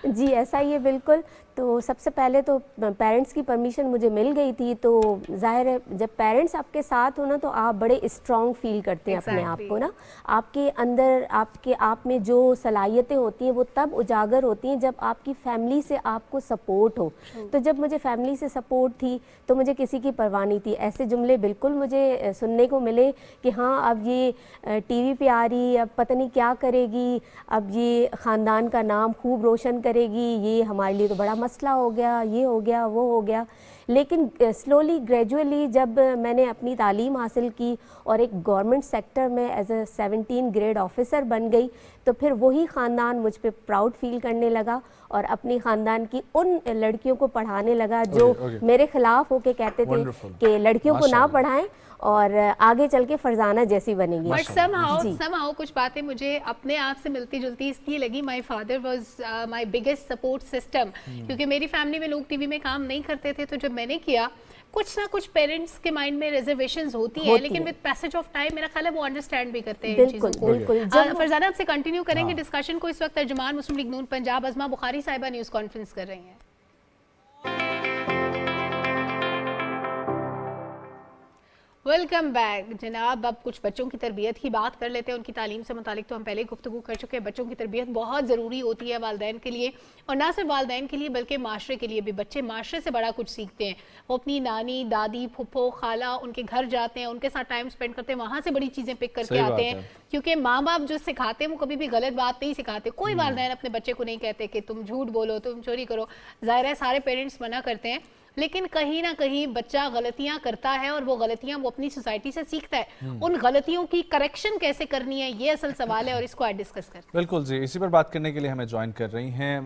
जी ऐसा ही है बिल्कुल। तो सबसे पहले तो पेरेंट्स की परमिशन मुझे मिल गई थी, तो ज़ाहिर है जब पेरेंट्स आपके साथ हो ना तो आप बड़े स्ट्रॉन्ग फील करते हैं अपने आप को ना। आपके अंदर आप में जो सलाहियतें होती हैं वो तब उजागर होती हैं जब आपकी फैमिली से आपको सपोर्ट हो। तो जब मुझे फैमिली से सपोर्ट थी तो मुझे किसी की परवाह नहीं थी। ऐसे जुमले बिल्कुल मुझे सुनने को मिले कि हाँ अब ये टीवी पे आ रही, अब पता नहीं क्या करेगी, अब ये ख़ानदान का नाम खूब रोशन करेगी, ये हमारे लिए तो बड़ा मसला हो गया, ये हो गया, वो हो गया। लेकिन स्लोली ग्रेजुअली जब मैंने अपनी तालीम हासिल की और एक गवर्नमेंट सेक्टर में एज अ 17 ग्रेड ऑफिसर बन गई, तो फिर वही ख़ानदान मुझ पे प्राउड फील करने लगा और अपनी ख़ानदान की उन लड़कियों को पढ़ाने लगा जो मेरे ख़िलाफ़ होके कहते थे कि लड़कियों को ना पढ़ाएं और आगे चल के फरजाना जैसी बनेगी। बट somehow कुछ बातें मुझे अपने आप से मिलती जुलती इसलिए लगी। My father was my biggest support system, क्योंकि मेरी फैमिली में लोग टीवी में काम नहीं करते थे, तो जब मैंने किया कुछ ना कुछ पेरेंट्स के माइंड में रिजर्वेशंस होती है, लेकिन विद पैसेज ऑफ टाइम मेरा ख्याल है वो अंडरस्टैंड भी करते हैं इन चीज़ों को। फरजाना आपसे कंटिन्यू करेंगे डिस्कशन को। इस वक्त तर्जुमान मुस्लिम लीग नून पंजाब अज़मा बुखारी साहिबा न्यूज़ कॉन्फ्रेंस कर रही हैं। वेलकम बैक जनाब। अब कुछ बच्चों की तरबियत की बात कर लेते हैं। उनकी तालीम से मुतालिक तो हम पहले गुफ्तगू कर चुके हैं। बच्चों की तरबियत बहुत ज़रूरी होती है वालिदैन के लिए, और ना सिर्फ वालिदैन के लिए बल्कि माशरे के लिए भी। बच्चे माशरे से बड़ा कुछ सीखते हैं। वो अपनी नानी, दादी, फुप्पो, खाला उनके घर जाते हैं, उनके साथ टाइम स्पेंड करते हैं, वहाँ से बड़ी चीज़ें पिक करके आते हैं, क्योंकि माँ बाप जो सिखाते हैं वो कभी भी गलत बात नहीं सिखाते। कोई वालिदैन अपने बच्चे को नहीं कहते कि तुम झूठ बोलो, तुम चोरी करो। ज़ाहिर है सारे पेरेंट्स मना करते हैं, लेकिन कहीं ना कहीं बच्चा गलतियां करता है और वो गलतियां वो अपनी सोसाइटी से सीखता है। उन गलतियों की करेक्शन कैसे करनी है, ये असल सवाल है और इसको आज डिस्कस करते हैं। बिल्कुल जी, इसी पर बात करने के लिए हमें ज्वाइन कर रही हैं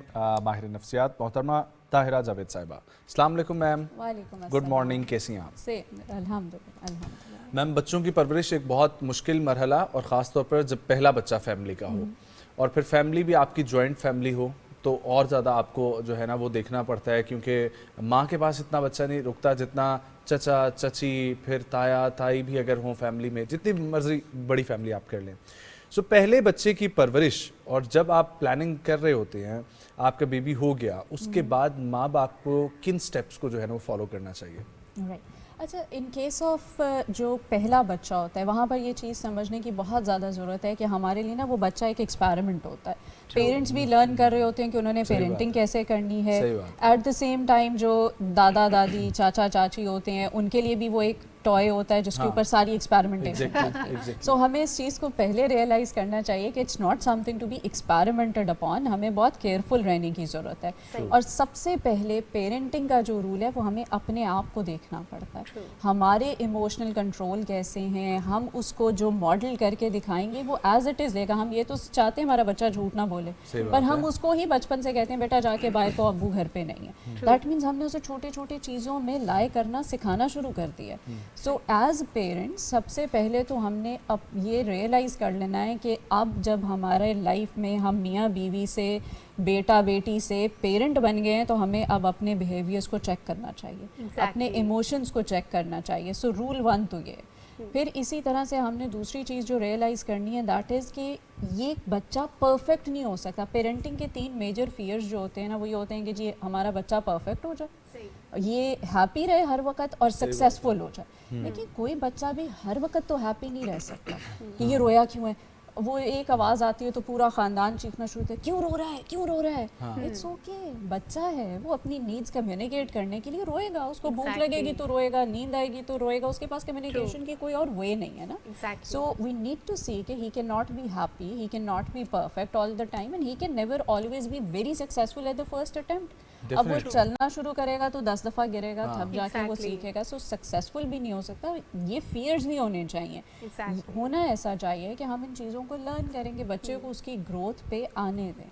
माहिर नफ्सियात मोहतरमा ताहिरा जावेद साहिबा। अस्सलाम वालेकुम मैम। गुड मॉर्निंग, कैसी हैं आप? अल्हम्दुलिल्लाह। मैम बच्चों की परवरिश एक बहुत मुश्किल मरहला, और ख़ास तौर पर जब पहला बच्चा फैमिली का हो और फिर फैमिली भी आपकी जॉइंट फैमिली हो, तो और ज़्यादा आपको जो है ना वो देखना पड़ता है, क्योंकि माँ के पास इतना बच्चा नहीं रुकता जितना चचा, चची, फिर ताया, ताई भी अगर हों फैमिली में, जितनी मर्जी बड़ी फैमिली आप कर लें। सो पहले बच्चे की परवरिश, और जब आप प्लानिंग कर रहे होते हैं, आपका बेबी हो गया, उसके बाद माँ बाप को किन स्टेप्स को जो है ना वो फॉलो करना चाहिए? अच्छा, इन केस ऑफ जो पहला बच्चा होता है वहाँ पर ये चीज़ समझने की बहुत ज़्यादा ज़रूरत है कि हमारे लिए ना वो बच्चा एक एक्सपेरिमेंट होता है। पेरेंट्स भी लर्न कर रहे होते हैं कि उन्होंने पेरेंटिंग कैसे करनी है। एट द सेम टाइम जो दादा दादी, चाचा चाची होते हैं, उनके लिए भी वो एक टॉय होता है जिसके ऊपर सारी एक्सपेरिमेंटेशन होती है. सो हमें इस चीज़ को पहले रियलाइज़ करना चाहिए कि it's not something to be experimented upon. हमें बहुत केयरफुल रहने की ज़रूरत है. और सबसे पहले पेरेंटिंग का जो रूल है वो हमें अपने आप को देखना पड़ता है. हमारे इमोशनल कंट्रोल कैसे हैं, हम उसको जो मॉडल करके दिखाएंगे वो एज इट इज़ लेगा. हम ये तो चाहते हैं हमारा बच्चा झूठ ना बोले, पर हम उसको ही बचपन से कहते हैं बेटा जाके बाहर को, अब्बू घर पे नहीं है. दैट मीन्स हमने उसे छोटे छोटे चीज़ों में लाए करना सिखाना शुरू कर दिया. सो एज पेरेंट्स सबसे पहले तो हमने अब ये रियलाइज़ कर लेना है कि अब जब हमारे लाइफ में हम मियाँ बीवी से, बेटा बेटी से पेरेंट बन गए हैं तो हमें अब अपने बिहेवियर्स को चेक करना चाहिए, अपने इमोशंस को चेक करना चाहिए. सो रूल 1 तो ये. फिर इसी तरह से हमने दूसरी चीज़ जो रियलाइज़ करनी है दैट इज़ कि ये बच्चा परफेक्ट नहीं हो सकता. पेरेंटिंग के 3 मेजर फियर्स जो होते हैं ना वो ये होते हैं कि जी हमारा बच्चा परफेक्ट हो जाए, ये हैप्पी रहे हर वक्त और सक्सेसफुल हो जाए. लेकिन कोई बच्चा भी हर वक्त तो हैप्पी नहीं रह सकता कि ये रोया क्यों है. वो एक आवाज़ आती है तो पूरा ख़ानदान चीखना शुरू होता है, क्यों रो रहा है, क्यों रो रहा है. इट्स ओके, बच्चा है, वो अपनी नीड्स कम्युनिकेट करने के लिए रोएगा. उसको भूख लगेगी तो रोएगा, नींद आएगी तो रोएगा. उसके पास कम्युनिकेशन की कोई और वे नहीं है ना. सो वी नीड टू सी कि he can not be happy, he can not be perfect all the time, and he can never always be very successful at the first attempt. अब वो चलना शुरू करेगा तो 10 दफ़ा गिरेगा, तब जाके वो सीखेगा. सो सक्सेसफुल भी नहीं हो सकता. ये फियर्स नहीं होने चाहिए. होना ऐसा चाहिए कि हम इन चीज़ों को लर्न करेंगे, बच्चे को उसकी ग्रोथ पे आने दें.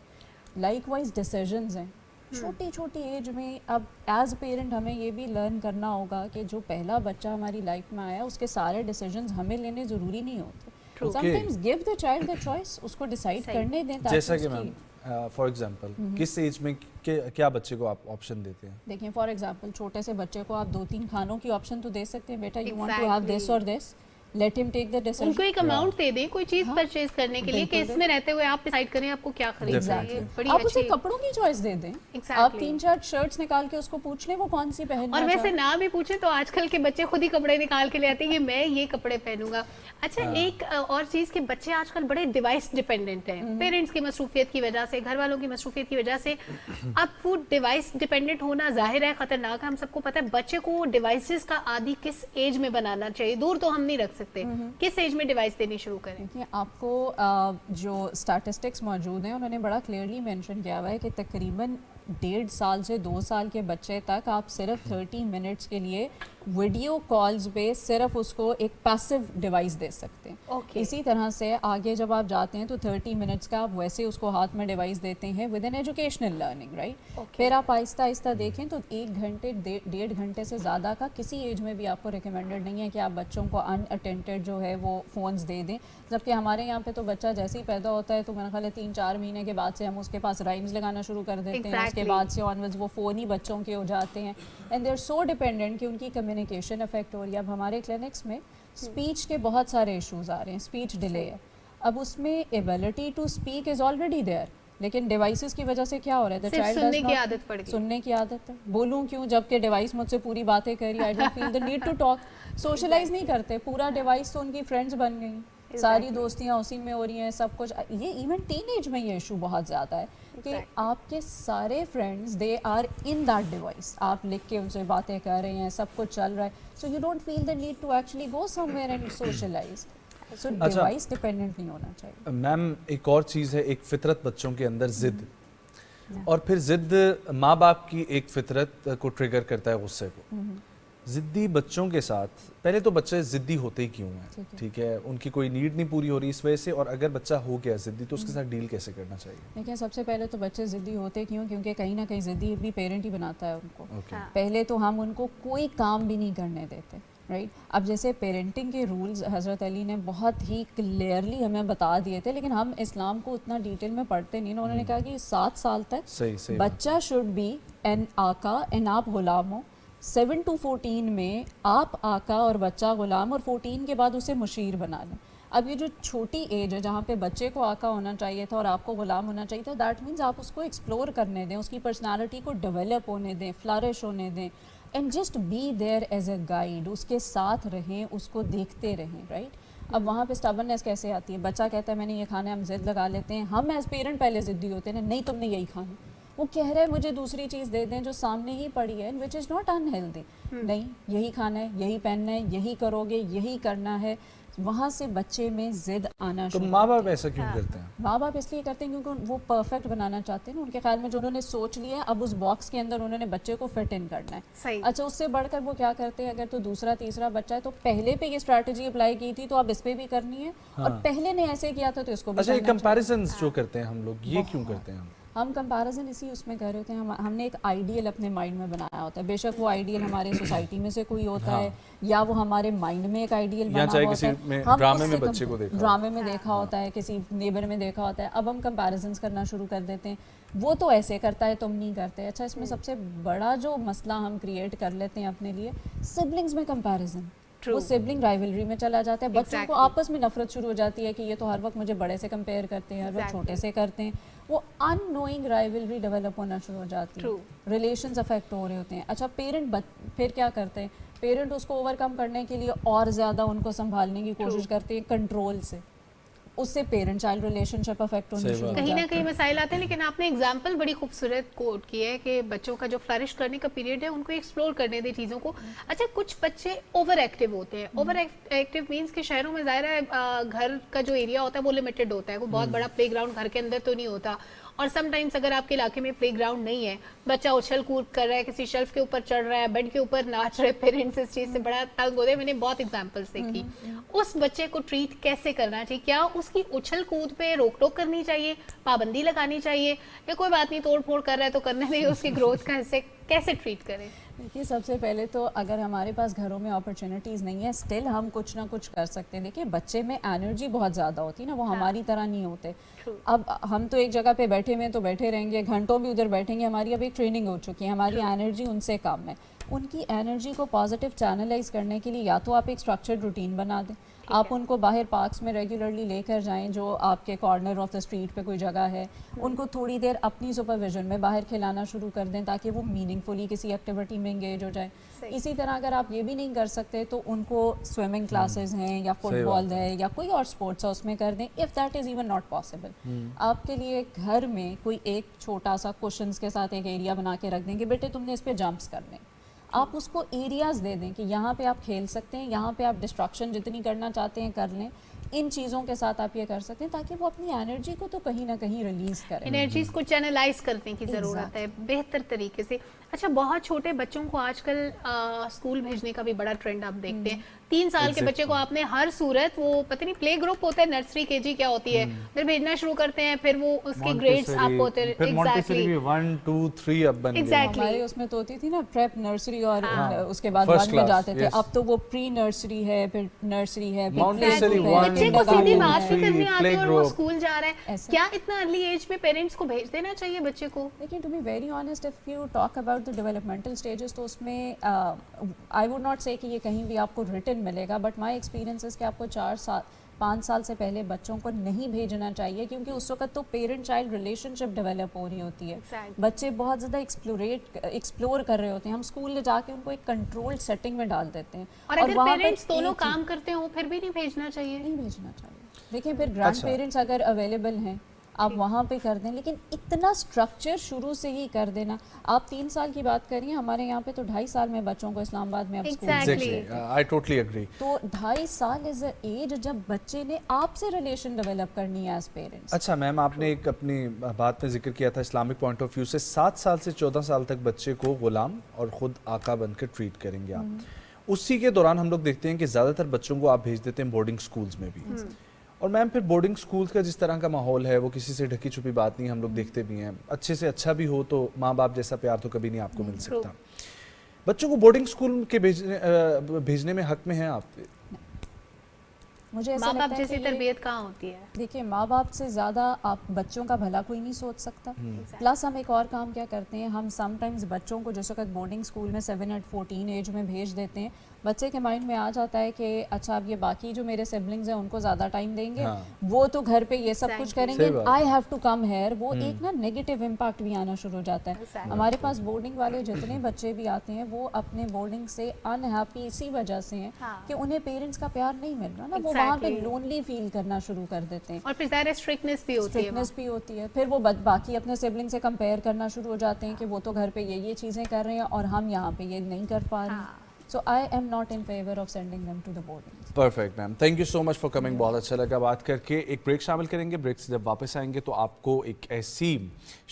लाइकवाइज डिसीजंस हैं छोटी छोटी एज में. अब एज पेरेंट हमें ये भी लर्न करना होगा कि जो पहला बच्चा हमारी लाइफ में आया उसके सारे डिसीजंस हमें लेने ज़रूरी नहीं होते. Sometimes give the child the choice, उसको डिसाइड करने दें. जैसा कि मैम फॉर एग्जांपल किस एज में क्या बच्चे को आप ऑप्शन देते हैं? देखिए फॉर एग्जांपल छोटे से बच्चे को आप 2-3 खानों की ऑप्शन तो दे सकते हैं. बेटा you want to have this और this, let him take the decision. उनको एक अमाउंट दे दें कोई चीज परचेज करने के लिए कि इसमें रहते हुए आप डिसाइड करें आपको क्या खरीदना है. बड़ी आप उसे कपड़ों की चॉइस दे दें. आप 3-4 शर्ट्स निकाल के उसको पूछ लें वो कौन सी पहनना है. और वैसे ना भी पूछे तो आजकल के बच्चे खुद ही कपड़े निकाल के ले आते हैं कि मैं ये कपड़े पहनूंगा. अच्छा एक और चीज कि बच्चे आजकल बड़े डिवाइस डिपेंडेंट हैं. पेरेंट्स की मसरूफियत की वजह से, घर वालों की मसरूफियत की वजह से अब वो डिवाइस डिपेंडेंट होना जाहिर है खतरनाक है. हम सबको पता है. बच्चे को डिवाइसेस का आदी किस एज में बनाना चाहिए? दूर तो हम नहीं रख सकते. किस एज में डिवाइस देनी शुरू करें? आपको जो स्टैटिस्टिक्स मौजूद हैं उन्होंने बड़ा क्लियरली मेंशन किया हुआ है कि तकरीबन 1.5 साल से 2 साल के बच्चे तक आप सिर्फ 30 मिनट्स के लिए वीडियो कॉल्स पे सिर्फ उसको एक पैसिव डिवाइस दे सकते हैं. इसी तरह से आगे जब आप जाते हैं तो 30 मिनट्स का आप वैसे उसको हाथ में डिवाइस देते हैं with an educational learning, right. फिर आप आहिस्ता आहिस्ता देखें तो 1 घंटे 1.5 घंटे से ज़्यादा का किसी एज में भी आपको रिकमेंडेड नहीं है कि आप बच्चों को अनअटेंडेड जो है वो फ़ोन्स दे दें. जबकि हमारे यहाँ पे तो बच्चा जैसे ही पैदा होता है तो मेरा ख्याल है 3-4 महीने के बाद से हम उसके पास राइम्स लगाना शुरू कर देते हैं. उसके बाद से ऑनवर्ड्स वो फ़ोन ही बच्चों के हो जाते हैं and they are so dependent कि उनकी कम्युनिकेशन अफेक्ट हो रही है. अब हमारे क्लिनिक्स में स्पीच के बहुत सारे इश्यूज आ रहे हैं. स्पीच डिले है. अब उसमें ability to speak is already there, लेकिन डिवाइसेस की वजह से क्या हो रहा है? चाइल्ड सुनने की आदत पड़ गई. सुनने की आदत है. बोलूं क्यों जबकि डिवाइस मुझसे पूरी बातें कर रही है. I don't feel the need to talk. Socialise नहीं करते. पूरा डिवाइस तो उनकी फ्रेंड्स बन गई, सारी दोस्तियां उसी में हो रही हैं, सब कुछ. ये इवन टीनेज में ये इशू बहुत ज़्यादा है कि आपके सारे friends they are in that device. आप लिख के उनसे बातें कर रहे हैं, सब कुछ चल रहा है. So you don't feel the need to actually go somewhere and socialise. So device dependent नहीं होना चाहिए. मैम एक और चीज़ है, एक फितरत बच्चों के अंदर जिद, और फिर जिद माँ बाप की एक फितरत को ट्रिगर करता है गुस्से को. ज़िद्दी बच्चों के साथ पहले तो बच्चे ज़िद्दी होते ही क्यों हैं? ठीक है, उनकी कोई नीड नहीं पूरी हो रही इस वजह से, और अगर बच्चा हो गया ज़िद्दी तो उसके साथ डील कैसे करना चाहिए? देखिए सबसे पहले तो बच्चे ज़िद्दी होते क्यों? क्योंकि कहीं ना कहीं ज़िद्दी भी पेरेंट ही बनाता है उनको. पहले तो हम उनको कोई काम भी नहीं करने देते, राइट. अब जैसे पेरेंटिंग के रूल्स हज़रत अली ने बहुत ही क्लियरली हमें बता दिए थे, लेकिन हम इस्लाम को उतना डिटेल में पढ़ते नहीं ना. उन्होंने कहा कि 7 साल तक बच्चा शुड बी एन आका एन आप गुलाम हो. 7 to 14 में आप आका और बच्चा गुलाम, और 14 के बाद उसे मुशीर बना लें. अब ये जो छोटी एज है जहाँ पे बच्चे को आका होना चाहिए था और आपको गुलाम होना चाहिए था, दैट मीन्स आप उसको एक्सप्लोर करने दें, उसकी पर्सनालिटी को डेवलप होने दें, फ्लरिश होने दें, and just be there as a guide. उसके साथ रहें, उसको देखते रहें, राइट. अब वहाँ पे स्टबर्ननेस कैसे आती है? बच्चा कहता है मैंने ये खाना है, हम ज़िद लगा लेते हैं. हम एज पेरेंट पहले ज़िद्दी होते हैं, नहीं तुमने यही खाना. وہ کہہ رہے ہیں مجھے دوسری چیز دے دیں جو سامنے ہی پڑی ہے which is not unhealthy. نہیں یہی کھانا ہے, یہی پہننا ہے, یہی کرو گے, یہی کرنا ہے, وہاں سے بچے میں ضد آنا تو شروع. ماں باپ ایسا کیوں کرتے ہیں؟ ماں باپ اس لیے کرتے ہیں کیونکہ وہ پرفیکٹ بنانا چاہتے ہیں. ان کے خیال میں جو انہوں نے سوچ لیا ہے اب اس باکس کے اندر انہوں نے بچے کو فٹ ان کرنا ہے. اچھا اس سے بڑھ کر وہ کیا کرتے ہیں, اگر تو دوسرا تیسرا بچہ ہے تو پہلے پہ یہ اسٹریٹجی اپلائی کی تھی تو اب اس پہ بھی کرنی ہے, اور پہلے نے ایسے کیا تھا تو اس کو بھی. اچھا یہ کمپیریزنز جو کرتے ہیں ہم لوگ, یہ کیوں کرتے ہیں ہم کمپیریزن اسی اس میں کر رہے ہوتے ہیں. ہم نے ایک آئیڈیل اپنے مائنڈ میں بنایا ہوتا ہے, بے شک وہ آئیڈیل ہمارے سوسائٹی میں سے کوئی ہوتا ہے یا وہ ہمارے مائنڈ میں ایک آئیڈیل بنا ہوا ہوتا ہے, ہم ڈرامے میں بچے کو ڈرامے میں دیکھا ہوتا ہے, کسی نیبر میں دیکھا ہوتا ہے, اب ہم کمپیریزنز کرنا شروع کر دیتے ہیں, وہ تو ایسے کرتا ہے تم نہیں کرتے. اچھا اس میں سب سے بڑا جو مسئلہ ہم کریٹ کر لیتے ہیں اپنے لیے, سبلنگز میں کمپیریزن. وہ سبلنگ رائیولری میں چلا جاتا ہے, بچوں کو آپس میں نفرت شروع ہو جاتی ہے کہ یہ تو ہر وقت مجھے بڑے سے کمپیئر کرتے ہیں, ہر وقت چھوٹے سے کرتے ہیں. وہ ان نوئنگ رائیولری ڈیولپ ہونا شروع ہو جاتی ہے, ریلیشنز افیکٹ ہو رہے ہوتے ہیں. اچھا پیرنٹ پھر کیا کرتے ہیں, پیرنٹ اس کو اوور کم کرنے کے لیے اور زیادہ ان کو سنبھالنے کی کوشش کرتے ہیں کنٹرول سے, اس سے پیرنٹ چائلڈ ریلیشن شپ افیکٹ ہونے شروع ہو جاتے ہیں. کہیں نہ کہیں مسائل آتے ہیں, لیکن آپ نے اگزامپل بڑی خوبصورت کوٹ کی ہے کہ بچوں کا جو فلرش کرنے کا پیریڈ ہے ان کو ایکسپلور کرنے دے چیزوں کو. اچھا کچھ بچے اوور ایکٹیو ہوتے ہیں, اوور ایکٹیو مینس کہ شہروں میں ظاہر ہے گھر کا جو ایریا ہوتا ہے وہ لمیٹڈ ہوتا ہے, کوئی بہت بڑا پلے گراؤنڈ گھر کے اندر تو نہیں ہوتا, اور سم ٹائمس اگر آپ کے علاقے میں پلے گراؤنڈ نہیں ہے, بچہ اچھل کود کر رہا ہے, کسی شیلف کے اوپر چڑھ رہا ہے, بیڈ کے اوپر ناچ رہے, پیرنٹس اس چیز سے بڑا تنگ ہوتے ہیں. میں نے بہت ایگزامپلس دیکھی. اس بچے کو ٹریٹ کیسے کرنا چاہیے, کیا اس کی اچھل کود پہ روک ٹوک کرنی چاہیے, پابندی لگانی چاہیے, یا کوئی بات نہیں توڑ پھوڑ کر رہا ہے تو کرنے میں اس کی گروتھ کا حصے, کیسے ٹریٹ کریں؟ دیکھیے سب سے پہلے تو اگر ہمارے پاس گھروں میں اپرچونیٹیز نہیں ہے, اسٹل ہم کچھ نہ کچھ کر سکتے ہیں. دیکھیے بچے میں انرجی بہت زیادہ ہوتی ہے نا, وہ ہماری طرح نہیں ہوتے. اب ہم تو ایک جگہ پہ بیٹھے ہوئے تو بیٹھے رہیں گے, گھنٹوں بھی ادھر بیٹھیں گے, ہماری اب ایک ٹریننگ ہو چکی ہے, ہماری انرجی ان سے کم ہے. ان کی انرجی کو پازیٹیو چینلائز کرنے کے لیے یا تو آپ ایک اسٹرکچرڈ روٹین بنا دیں, آپ ان کو باہر پارکس میں ریگولرلی لے کر جائیں جو آپ کے کارنر آف دا اسٹریٹ پہ کوئی جگہ ہے, ان کو تھوڑی دیر اپنی سپرویژن میں باہر کھلانا شروع کر دیں تاکہ وہ میننگ فلی کسی ایکٹیویٹی میں انگیج ہو جائے. اسی طرح اگر آپ یہ بھی نہیں کر سکتے تو ان کو سوئمنگ کلاسز ہیں یا فٹ بال ہے یا کوئی اور اسپورٹس ہے اس میں کر دیں, if that is even not possible. آپ کے لیے گھر میں کوئی ایک چھوٹا سا کوشنز کے ساتھ ایک ایریا بنا کے رکھ دیں کہ بیٹے تم نے اس پہ جمپس کرنے, آپ اس کو ایریاز دے دیں کہ یہاں پہ آپ کھیل سکتے ہیں, یہاں پہ آپ ڈسٹرکشن جتنی کرنا چاہتے ہیں کر لیں. ان چیزوں کے ساتھ آپ یہ کر سکتے ہیں تاکہ وہ اپنی انرجی کو تو کہیں نہ کہیں ریلیز کریں. انرجیز کو چینلائز کرنے کی ضرورت ہے بہتر طریقے سے. اچھا بہت چھوٹے بچوں کو آج کل اسکول بھیجنے کا بھی بڑا ٹرینڈ آپ دیکھتے ہیں. 3 سال کے بچے کو آپ نے ہر صورت, وہ پتہ نہیں پلے گروپ ہوتا ہے, نرسری کے جی کیا ہوتی ہے, پھر بھیجنا شروع کرتے ہیں, پھر وہ اس کے گریڈز آپ ہوتے ہیں. ایگزیکٹلی 1 2 3 اب بن گئے. ہمارے اس میں تو ہوتی تھی نا پریپ نرسری اور اس کے بعد 1 میں جاتے تھے, اب تو وہ پری نرسری ہے, پھر نرسری ہے, بچے کو سیدھی بات بھی کرنی آتی ہے اور وہ اسکول جا رہا ہے. کیا اتنا ارلی ایج میں پیرنٹس کو بھیج دینا چاہیے بچے کو؟ لیکن to be very honest if you talk about the developmental stages تو اس میں آئی ووڈ ناٹ سے کہ یہ کہیں بھی آپ کو ریٹن ملے گا, بٹ مائی ایکسپیرینس کہ آپ کو 5 سال سے پہلے بچوں کو نہیں بھیجنا چاہیے, کیونکہ اس وقت تو پیرنٹ چائلڈ ریلیشن شپ ڈیولپ ہو رہی ہوتی ہے. بچے بہت زیادہ ایکسپلور کر رہے ہوتے ہیں, ہم اسکول لے جا کے ان کو ایک کنٹرول سیٹنگ میں ڈال دیتے ہیں. اور اگر پیرنٹس دونوں کام کرتے ہوں پھر بھی نہیں بھیجنا چاہیے. نہیں بھیجنا چاہیے. دیکھیں پھر گرینڈ پیرنٹس اگر اویلیبل ہیں آپ وہاں پہ کر دیں, لیکن اتنا اسٹرکچر شروع سے ہی کر دینا. آپ 3 سال کی بات کریے, ہمارے یہاں پہ تو 2.5 سال میں بچوں کو اسلام آباد میں اب اسکول, تو 2.5 سال از اے ایج جب بچے نے آپ سے ریلیشن ڈیولپ کرنی ہے ایز پیرنٹس. اچھا میم, آپ نے ایک اپنی بات میں ذکر کیا تھا اسلامک پوائنٹ آف ویو سے 7 سال سے 14 سال تک بچے کو غلام اور خود آقا بن کے ٹریٹ کریں گے آپ. اسی کے دوران ہم لوگ دیکھتے ہیں کہ زیادہ تر بچوں کو آپ بھیج دیتے ہیں بورڈنگ سکولز میں بھی, اور میم پھر بورڈنگ سکولز کا جس طرح کا ماحول ہے وہ کسی سے ڈھکی چھپی بات نہیں, ہم لوگ دیکھتے بھی ہیں. اچھے سے اچھا بھی ہو تو ماں باپ جیسا پیار تو کبھی نہیں آپ کو مل سکتا. بچوں کو بورڈنگ سکول کے بھیجنے میں حق میں ہیں آپ؟ مجھے ماں باپ جیسی تربیت کہاں ہوتی ہے؟ دیکھیے ماں باپ سے زیادہ آپ بچوں کا بھلا کوئی نہیں سوچ سکتا. پلس ہم ایک اور کام کیا کرتے ہیں, ہم سم ٹائمز بچوں کو جس وقت بورڈنگ اسکول میں 7 اور 14 ایج میں بھیج دیتے ہیں, بچے کے مائنڈ میں آ جاتا ہے کہ اچھا اب یہ باقی جو میرے سبلنگز ہیں ان کو زیادہ ٹائم دیں گے, وہ تو گھر پہ یہ سب کچھ کریں گے, I have to come here, وہ ایک نا نیگیٹو امپیکٹ بھی آنا شروع ہو جاتا ہے. ہمارے پاس بورڈنگ والے جتنے بچے بھی آتے ہیں وہ اپنے بورڈنگ سے انہیپی اسی وجہ سے ہیں کہ انہیں پیرنٹس کا پیار نہیں مل رہا نا, وہ وہاں پہ لونلی فیل کرنا شروع کر دیتے ہیں, اور پھر ظاہر اسٹرکٹنس بھی ہوتی ہے, پھر وہ باقی اپنے سبلنگ سے کمپیئر کرنا شروع ہو جاتے ہیں کہ وہ تو گھر پہ یہ چیزیں کر رہے ہیں اور ہم یہاں پہ یہ نہیں کر پا رہے ہیں. So I am not in favor of sending them to the boarding. Perfect ma'am. Thank you so much for coming. بہت اچھا لگا بات کر کے. ایک بریک شامل کریں گے, بریک سے جب واپس آئیں گے تو آپ کو ایک ایسی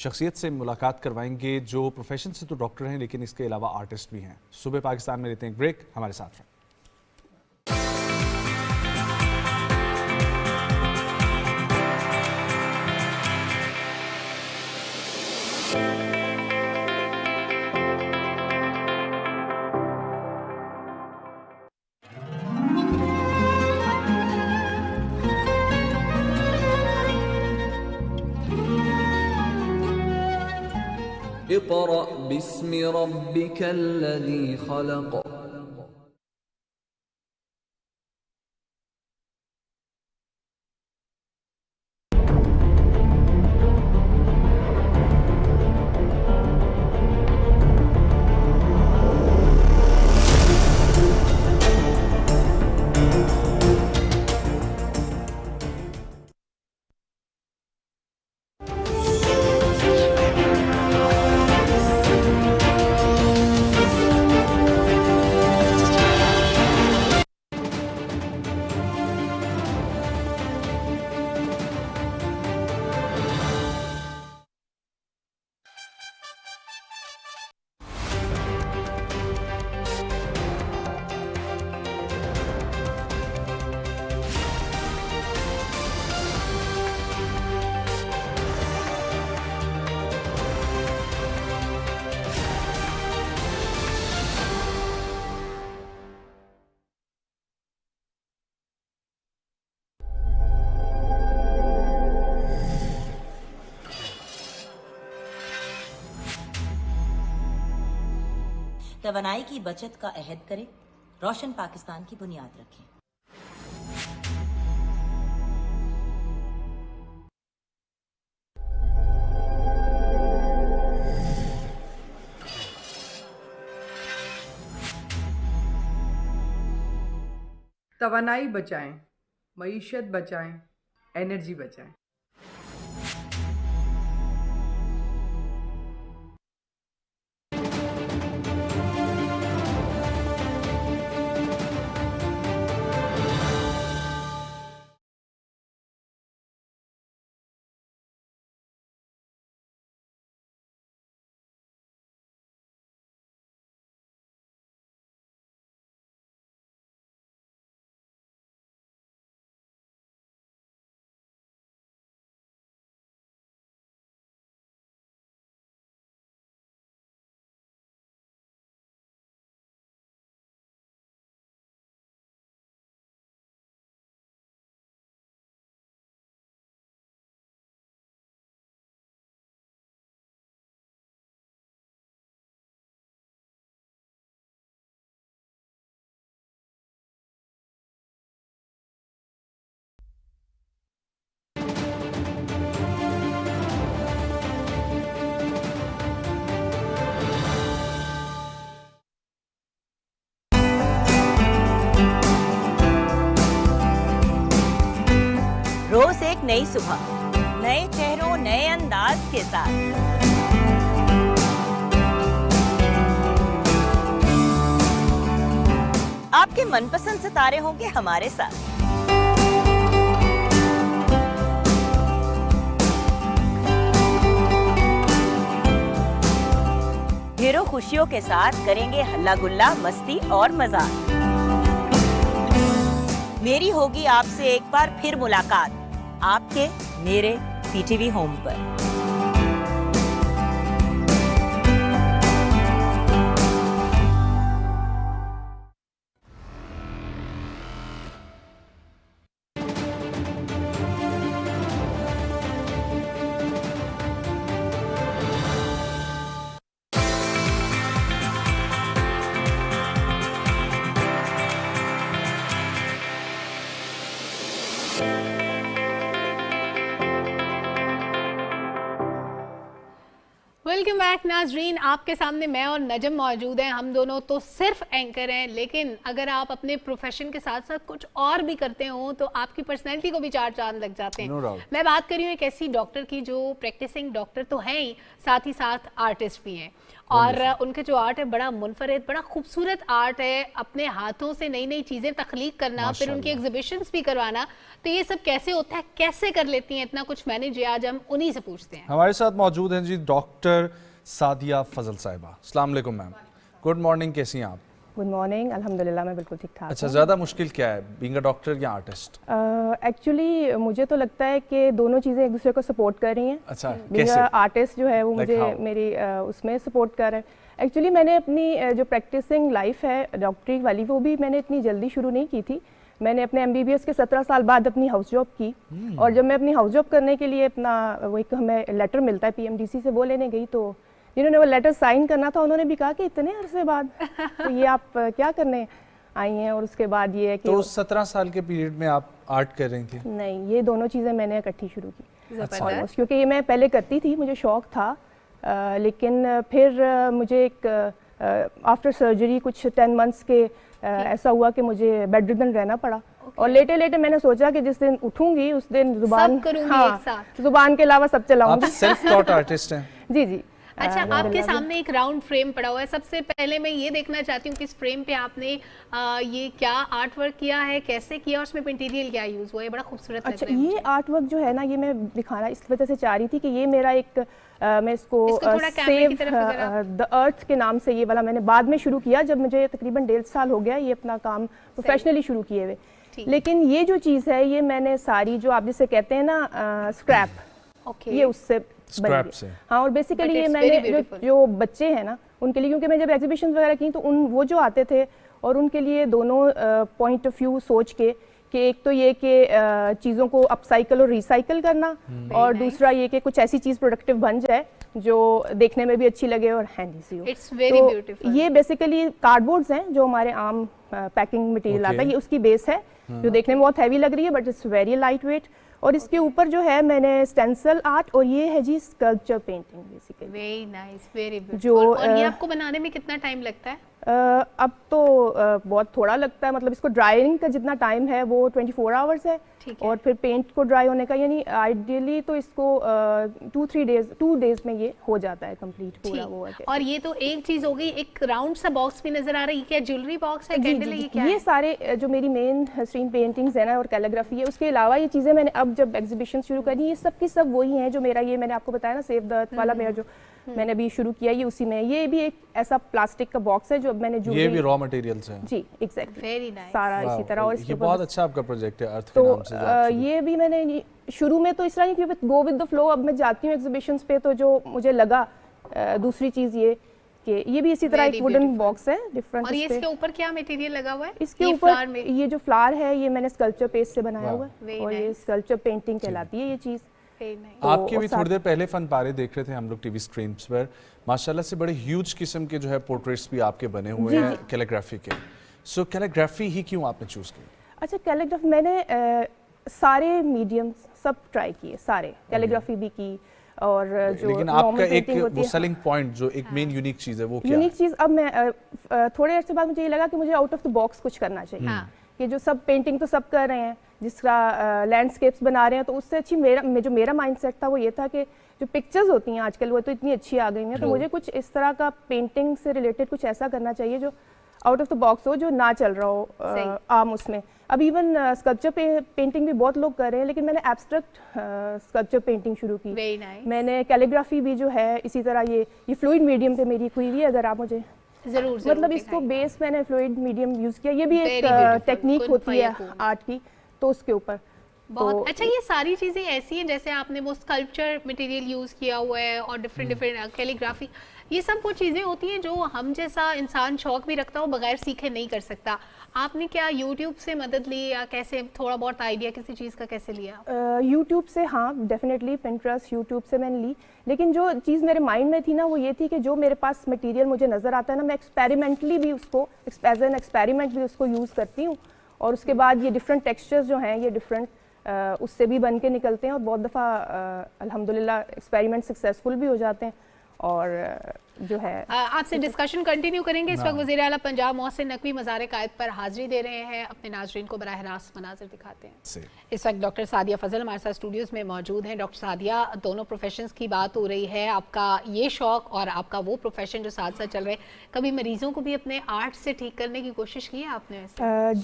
شخصیت سے ملاقات کروائیں گے جو پروفیشن سے تو ڈاکٹر ہیں لیکن اس کے علاوہ آرٹسٹ بھی ہیں. صبح پاکستان میں لیتے ہیں ایک بریک, ہمارے ساتھ رہیں. اقرأ باسم ربك الذي خلق. توانائی کی بچت کا عہد کریں, روشن پاکستان کی بنیاد رکھیں. توانائی بچائیں, معیشت بچائیں, انرجی بچائیں. روز ایک نئی صبح, نئے چہروں, نئے انداز کے ساتھ. آپ کے من پسند ستارے ہوں گے ہمارے ساتھ. ڈھیروں خوشیوں کے ساتھ کریں گے ہلا گلا, مستی اور مزاق. میری ہوگی آپ سے ایک بار پھر ملاقات آپ کے میرے پی ٹی وی ہوم پر. ویلکم بیک ناظرین. آپ کے سامنے میں اور نجم موجود ہیں. ہم دونوں تو صرف اینکر ہیں, لیکن اگر آپ اپنے پروفیشن کے ساتھ ساتھ کچھ اور بھی کرتے ہوں تو آپ کی پرسنالٹی کو بھی 4 چاند لگ جاتے ہیں. میں بات کر رہی ہوں ایک ایسی ڈاکٹر کی جو پریکٹسنگ ڈاکٹر تو ہیں ہی, ساتھ ہی ساتھ آرٹسٹ بھی ہیں, اور ان کے جو آرٹ ہے بڑا منفرد, بڑا خوبصورت آرٹ ہے. اپنے ہاتھوں سے نئی نئی چیزیں تخلیق کرنا, پھر ان کی ایگزیبیشنز بھی کروانا, تو یہ سب کیسے ہوتا ہے, کیسے کر لیتی ہیں اتنا کچھ مینیج؟ آج ہم انہی سے پوچھتے ہیں. ہمارے ساتھ موجود ہیں جی ڈاکٹر سعدیہ فضل صاحبہ. السلام علیکم میم. گڈ مارننگ, کیسی ہیں آپ؟ گڈ مارننگ, الحمدللہ میں بالکل ٹھیک ٹھاک. اچھا, زیادہ مشکل کیا ہے, بینگ اے ڈاکٹر یا آرٹسٹ؟ ایکچولی مجھے تو لگتا ہے کہ دونوں چیزیں ایک دوسرے کو سپورٹ کر رہی ہیں. اچھا, بینگ اے آرٹسٹ جو ہے وہ مجھے میری اس میں سپورٹ کر رہا ہے. ایکچولی میں نے اپنی جو پریکٹسنگ لائف ہے ڈاکٹری والی, وہ بھی میں نے اتنی جلدی شروع نہیں کی تھی. میں نے اپنے MBBS کے 17 سال بعد اپنی ہاؤس جاب کی, اور جب میں اپنی ہاؤس جاب کرنے کے لیے اپنا وہ ایک ہمیں لیٹر ملتا ہے PMDC سے, وہ لینے گئی, تو جنہوں نے وہ لیٹر سائن کرنا تھا انہوں نے بھی کہا کہ اتنے عرصے بعد تو یہ آپ کیا کرنے آئی ہیں. اور اس کے بعد یہ ہے کہ تو 17 سال کے پیریڈ میں آپ آرٹ کر رہی تھیں؟ نہیں, یہ دونوں چیزیں میں نے اکٹھی شروع کی, کیونکہ یہ میں پہلے کرتی تھی, مجھے شوق تھا, لیکن پھر مجھے ایک آفٹر سرجری کچھ 10 منتھس کے ایسا ہوا کہ مجھے بیڈ ریڈن رہنا پڑا, اور لیٹے لیٹے میں نے سوچا کہ جس دن اٹھوں گی اس دن زبان زبان کے علاوہ سب چلاؤں گی. آپ سیلف ٹاٹ آرٹسٹ ہیں؟ جی جی. اچھا, آپ کے سامنے ایک راؤنڈ فریم پڑا ہوا ہے. سب سے پہلے میں یہ دیکھنا چاہتی ہوں کہ اس فریم پہ آپ نے یہ کیا آرٹ ورک کیا ہے, کیسے کیا, اور اس میں مٹیریل کیا یوز ہوا ہے؟ بڑا خوبصورت لگ رہا ہے. یہ آرٹ ورک جو ہے نا, یہ میں دکھانا اس وجہ سے چاہ رہی تھی کہ یہ میرا ایک میں اس کو سیو دا ارتھ کے نام سے یہ والا میں نے بعد میں شروع کیا, جب مجھے تقریباً 1.5 سال ہو گیا یہ اپنا کام پروفیشنلی شروع کیے ہوئے. لیکن یہ جو چیز ہے یہ میں نے ساری جو آپ جسے کہتے ہیں نا اسکریپ, یہ اس سے بنی. ہاں, اور بیسیکلی یہ میں نے جو بچے ہیں نا ان کے لیے, کیونکہ میں جب ایگزیبیشن وغیرہ کی تو وہ جو آتے تھے, اور ان کے لیے دونوں پوائنٹ آف ویو سوچ کے, کہ ایک تو یہ کہ چیزوں کو اپ سائیکل اور ریسائیکل کرنا, اور دوسرا یہ کہ کچھ ایسی چیز پروڈکٹیو بن جائے جو دیکھنے میں بھی اچھی لگے اور ہینڈی سی ہو. تو یہ بیسیکلی کارڈ بورڈز ہیں جو ہمارے عام پیکنگ مٹیریل آتا ہے, یہ اس کی بیس ہے جو دیکھنے میں بہت ہیوی لگ رہی ہے, but it's very light weight. اور اس کے اوپر جو ہے میں نے اسٹینسل آرٹ, اور یہ ہے جی sculpture painting basically. Very nice, very beautiful. اور یہ آپ کو بنانے میں کتنا ٹائم لگتا ہے؟ اب تو بہت تھوڑا لگتا ہے, مطلب اس کو ڈرائنگ کا جتنا ٹائم ہے وہ 24 آورس ہے, اور پھر پینٹ کو ڈرائی ہونے کا, یعنی آئیڈیلی تو اس کو 2 ڈیز میں یہ ہو جاتا ہے کمپلیٹ پورا. وہ اور یہ تو ایک چیز ہو گئی, ایک راؤنڈ سا باکس بھی نظر آ رہا ہے, یہ کیا جیولری باکس ہے, کینڈل ہے, یہ کیا ہے؟ یہ سارے جو میری مین اسکرین پینٹنگز ہیں نا اور کیلیگرافی ہے, اس کے علاوہ یہ چیزیں میں نے اب جب ایگزیبیشن شروع کرنی, یہ سب کی سب وہی ہیں جو میرا, یہ میں نے آپ کو بتایا نا سیو دا ارتھ والا میرا جو میں نے ابھی شروع کیا, یہ اسی میں. یہ بھی ایک ایسا پلاسٹک کا باکس ہے جو میں نے یہ بھی را مٹیریلز ہیں. جی ایگزیکٹلی, ویری نائس, سارا اسی طرح. اور یہ بہت اچھا آپ کا پروجیکٹ ہے ارتھ کے نام سے. تو یہ بھی میں نے شروع میں تو اس طرح نہیں کہ گو ود دا فلو, اب میں جاتی ہوں ایگزیبیشنز پہ تو جو مجھے لگا دوسری چیز یہ کہ یہ بھی اسی طرح ایک ووڈن باکس ہے ڈفرنٹ. اور یہ اس کے اوپر کیا مٹیریل لگا ہوا ہے؟ اس کے اوپر یہ جو فلاور ہے یہ میں نے اسکلپچر پیسٹ سے بنایا ہوا ہے, اور یہ اسکلپچر پینٹنگ کہلاتی ہے یہ چیز. آپ کے بھی تھوڑی دیر پہلے فن پارے دیکھ رہے تھے ہم لوگ ٹی وی اسکرینس پر, ماشاءاللہ سے بڑے ہیوج قسم کے جو ہے پورٹریٹس بھی آپ کے بنے ہوئے ہیں کیلیگرافی کے. سو کیلیگرافی ہی کیوں آپ نے چوز کی؟ اچھا, کیلیگرافی میں نے سارے میڈیمز سب ٹرائی کیے, سارے کیلیگرافی بھی کی, اور جو لیکن آپ کا ایک وہ سیلنگ پوائنٹ جو ایک مین یونیک چیز ہے وہ کیا ہے؟ یونیک چیز, اب میں تھوڑے عرصے بعد مجھے یہ لگا کہ مجھے آؤٹ آف دا باکس کچھ کرنا چاہیے, کہ جو سب پینٹنگ تو سب کر رہے ہیں, جس کا لینڈسکیپس بنا رہے ہیں, تو اس سے اچھی جو میرا مائنڈ سیٹ تھا وہ یہ تھا کہ جو پکچرز ہوتی ہیں آج کل وہ تو اتنی اچھی آ گئی ہیں, تو مجھے کچھ اس طرح کا پینٹنگ سے ریلیٹڈ کچھ ایسا کرنا چاہیے جو آؤٹ آف دا باکس ہو, جو نہ چل رہا ہو عام اس میں. اب ایون اسکلپچر پینٹنگ بھی بہت لوگ کر رہے ہیں, لیکن میں نے ایبسٹریکٹ اسکلپچر پینٹنگ شروع کی. میں نے کیلیگرافی بھی جو ہے اسی طرح یہ فلوئڈ میڈیم پہ میری ہوئی ہوئی ہے, اگر آپ مجھے ضرور مطلب اس کو بیس میں نے فلوئڈ میڈیم یوز کیا, یہ بھی ایک ٹیکنیک ہوتی ہے آرٹ کی, تو اس کے اوپر بہت اچھا. یہ ساری چیزیں ایسی ہیں جیسے آپ نے وہ اسکلپچر مٹیریل یوز کیا ہوا ہے, اور ڈفرینٹ کیلیگرافی, یہ سب وہ چیزیں ہوتی ہیں جو ہم جیسا انسان شوق بھی رکھتا ہو بغیر سیکھے نہیں کر سکتا. آپ نے کیا یوٹیوب سے مدد لی, یا کیسے تھوڑا بہت آئیڈیا کسی چیز کا کیسے لیا؟ یوٹیوب سے, ہاں ڈیفینیٹلی, پنٹرسٹ, یوٹیوب سے میں نے لی. لیکن جو چیز میرے مائنڈ میں تھی نا وہ یہ تھی کہ جو میرے پاس مٹیریل مجھے نظر آتا ہے نا, میں ایکسپیریمنٹلی بھی اس کو ایز این ایکسپیریمنٹ بھی اس کو یوز کرتی ہوں, اور اس کے بعد یہ ڈفرینٹ ٹیکسچرز جو ہیں یہ ڈفرینٹ اس سے بھی بن کے نکلتے ہیں, اور بہت دفعہ الحمدللہ ایکسپیریمنٹ سکسیزفل بھی ہو جاتے ہیں. اور جو ہے آپ سے ڈسکشن کنٹینیو کریں گے. اس وقت وزیر اعلیٰ پنجاب محسن نقوی مزار قائد پر حاضری دے رہے ہیں. اپنے ناظرین کو براہ راست مناظر دکھاتے ہیں. اس وقت ڈاکٹر سعدیہ فضل ہمارے ساتھ اسٹوڈیوز میں موجود ہیں. ڈاکٹر سعدیہ, دونوں پروفیشنز کی بات ہو رہی ہے, آپ کا یہ شوق اور آپ کا وہ پروفیشن جو ساتھ ساتھ چل رہے ہیں, کبھی مریضوں کو بھی اپنے آرٹ سے ٹھیک کرنے کی کوشش کی ہے آپ نے؟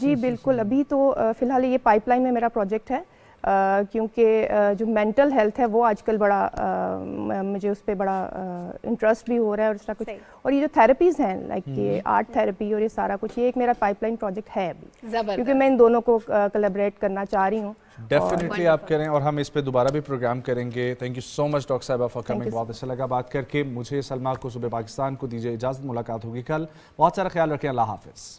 جی بالکل. ابھی تو فی الحال یہ پائپ لائن میں میرا پروجیکٹ ہے, کیونکہ جو مینٹل ہیلتھ ہے وہ آج کل بڑا مجھے اس پہ بڑا انٹرسٹ بھی ہو رہا ہے, اور اس طرح کچھ, اور یہ جو تھراپیز ہیں لائک یہ آرٹ تھراپی اور یہ سارا کچھ, یہ ایک میرا پائپ لائن پروجیکٹ ہے ابھی, کیونکہ میں ان دونوں کو کولیبریٹ کرنا چاہ رہی ہوں. ڈیفینیٹلی آپ کریں, اور ہم اس پہ دوبارہ بھی پروگرام کریں گے. Thank you so much doctor صاحبہ فار کمنگ, بہت اچھا لگا بات کر کے. مجھے سلمیٰ کو, صبح پاکستان کو دیجیے اجازت, ملاقات ہوگی کل. بہت سارا خیال رکھیں, اللہ حافظ.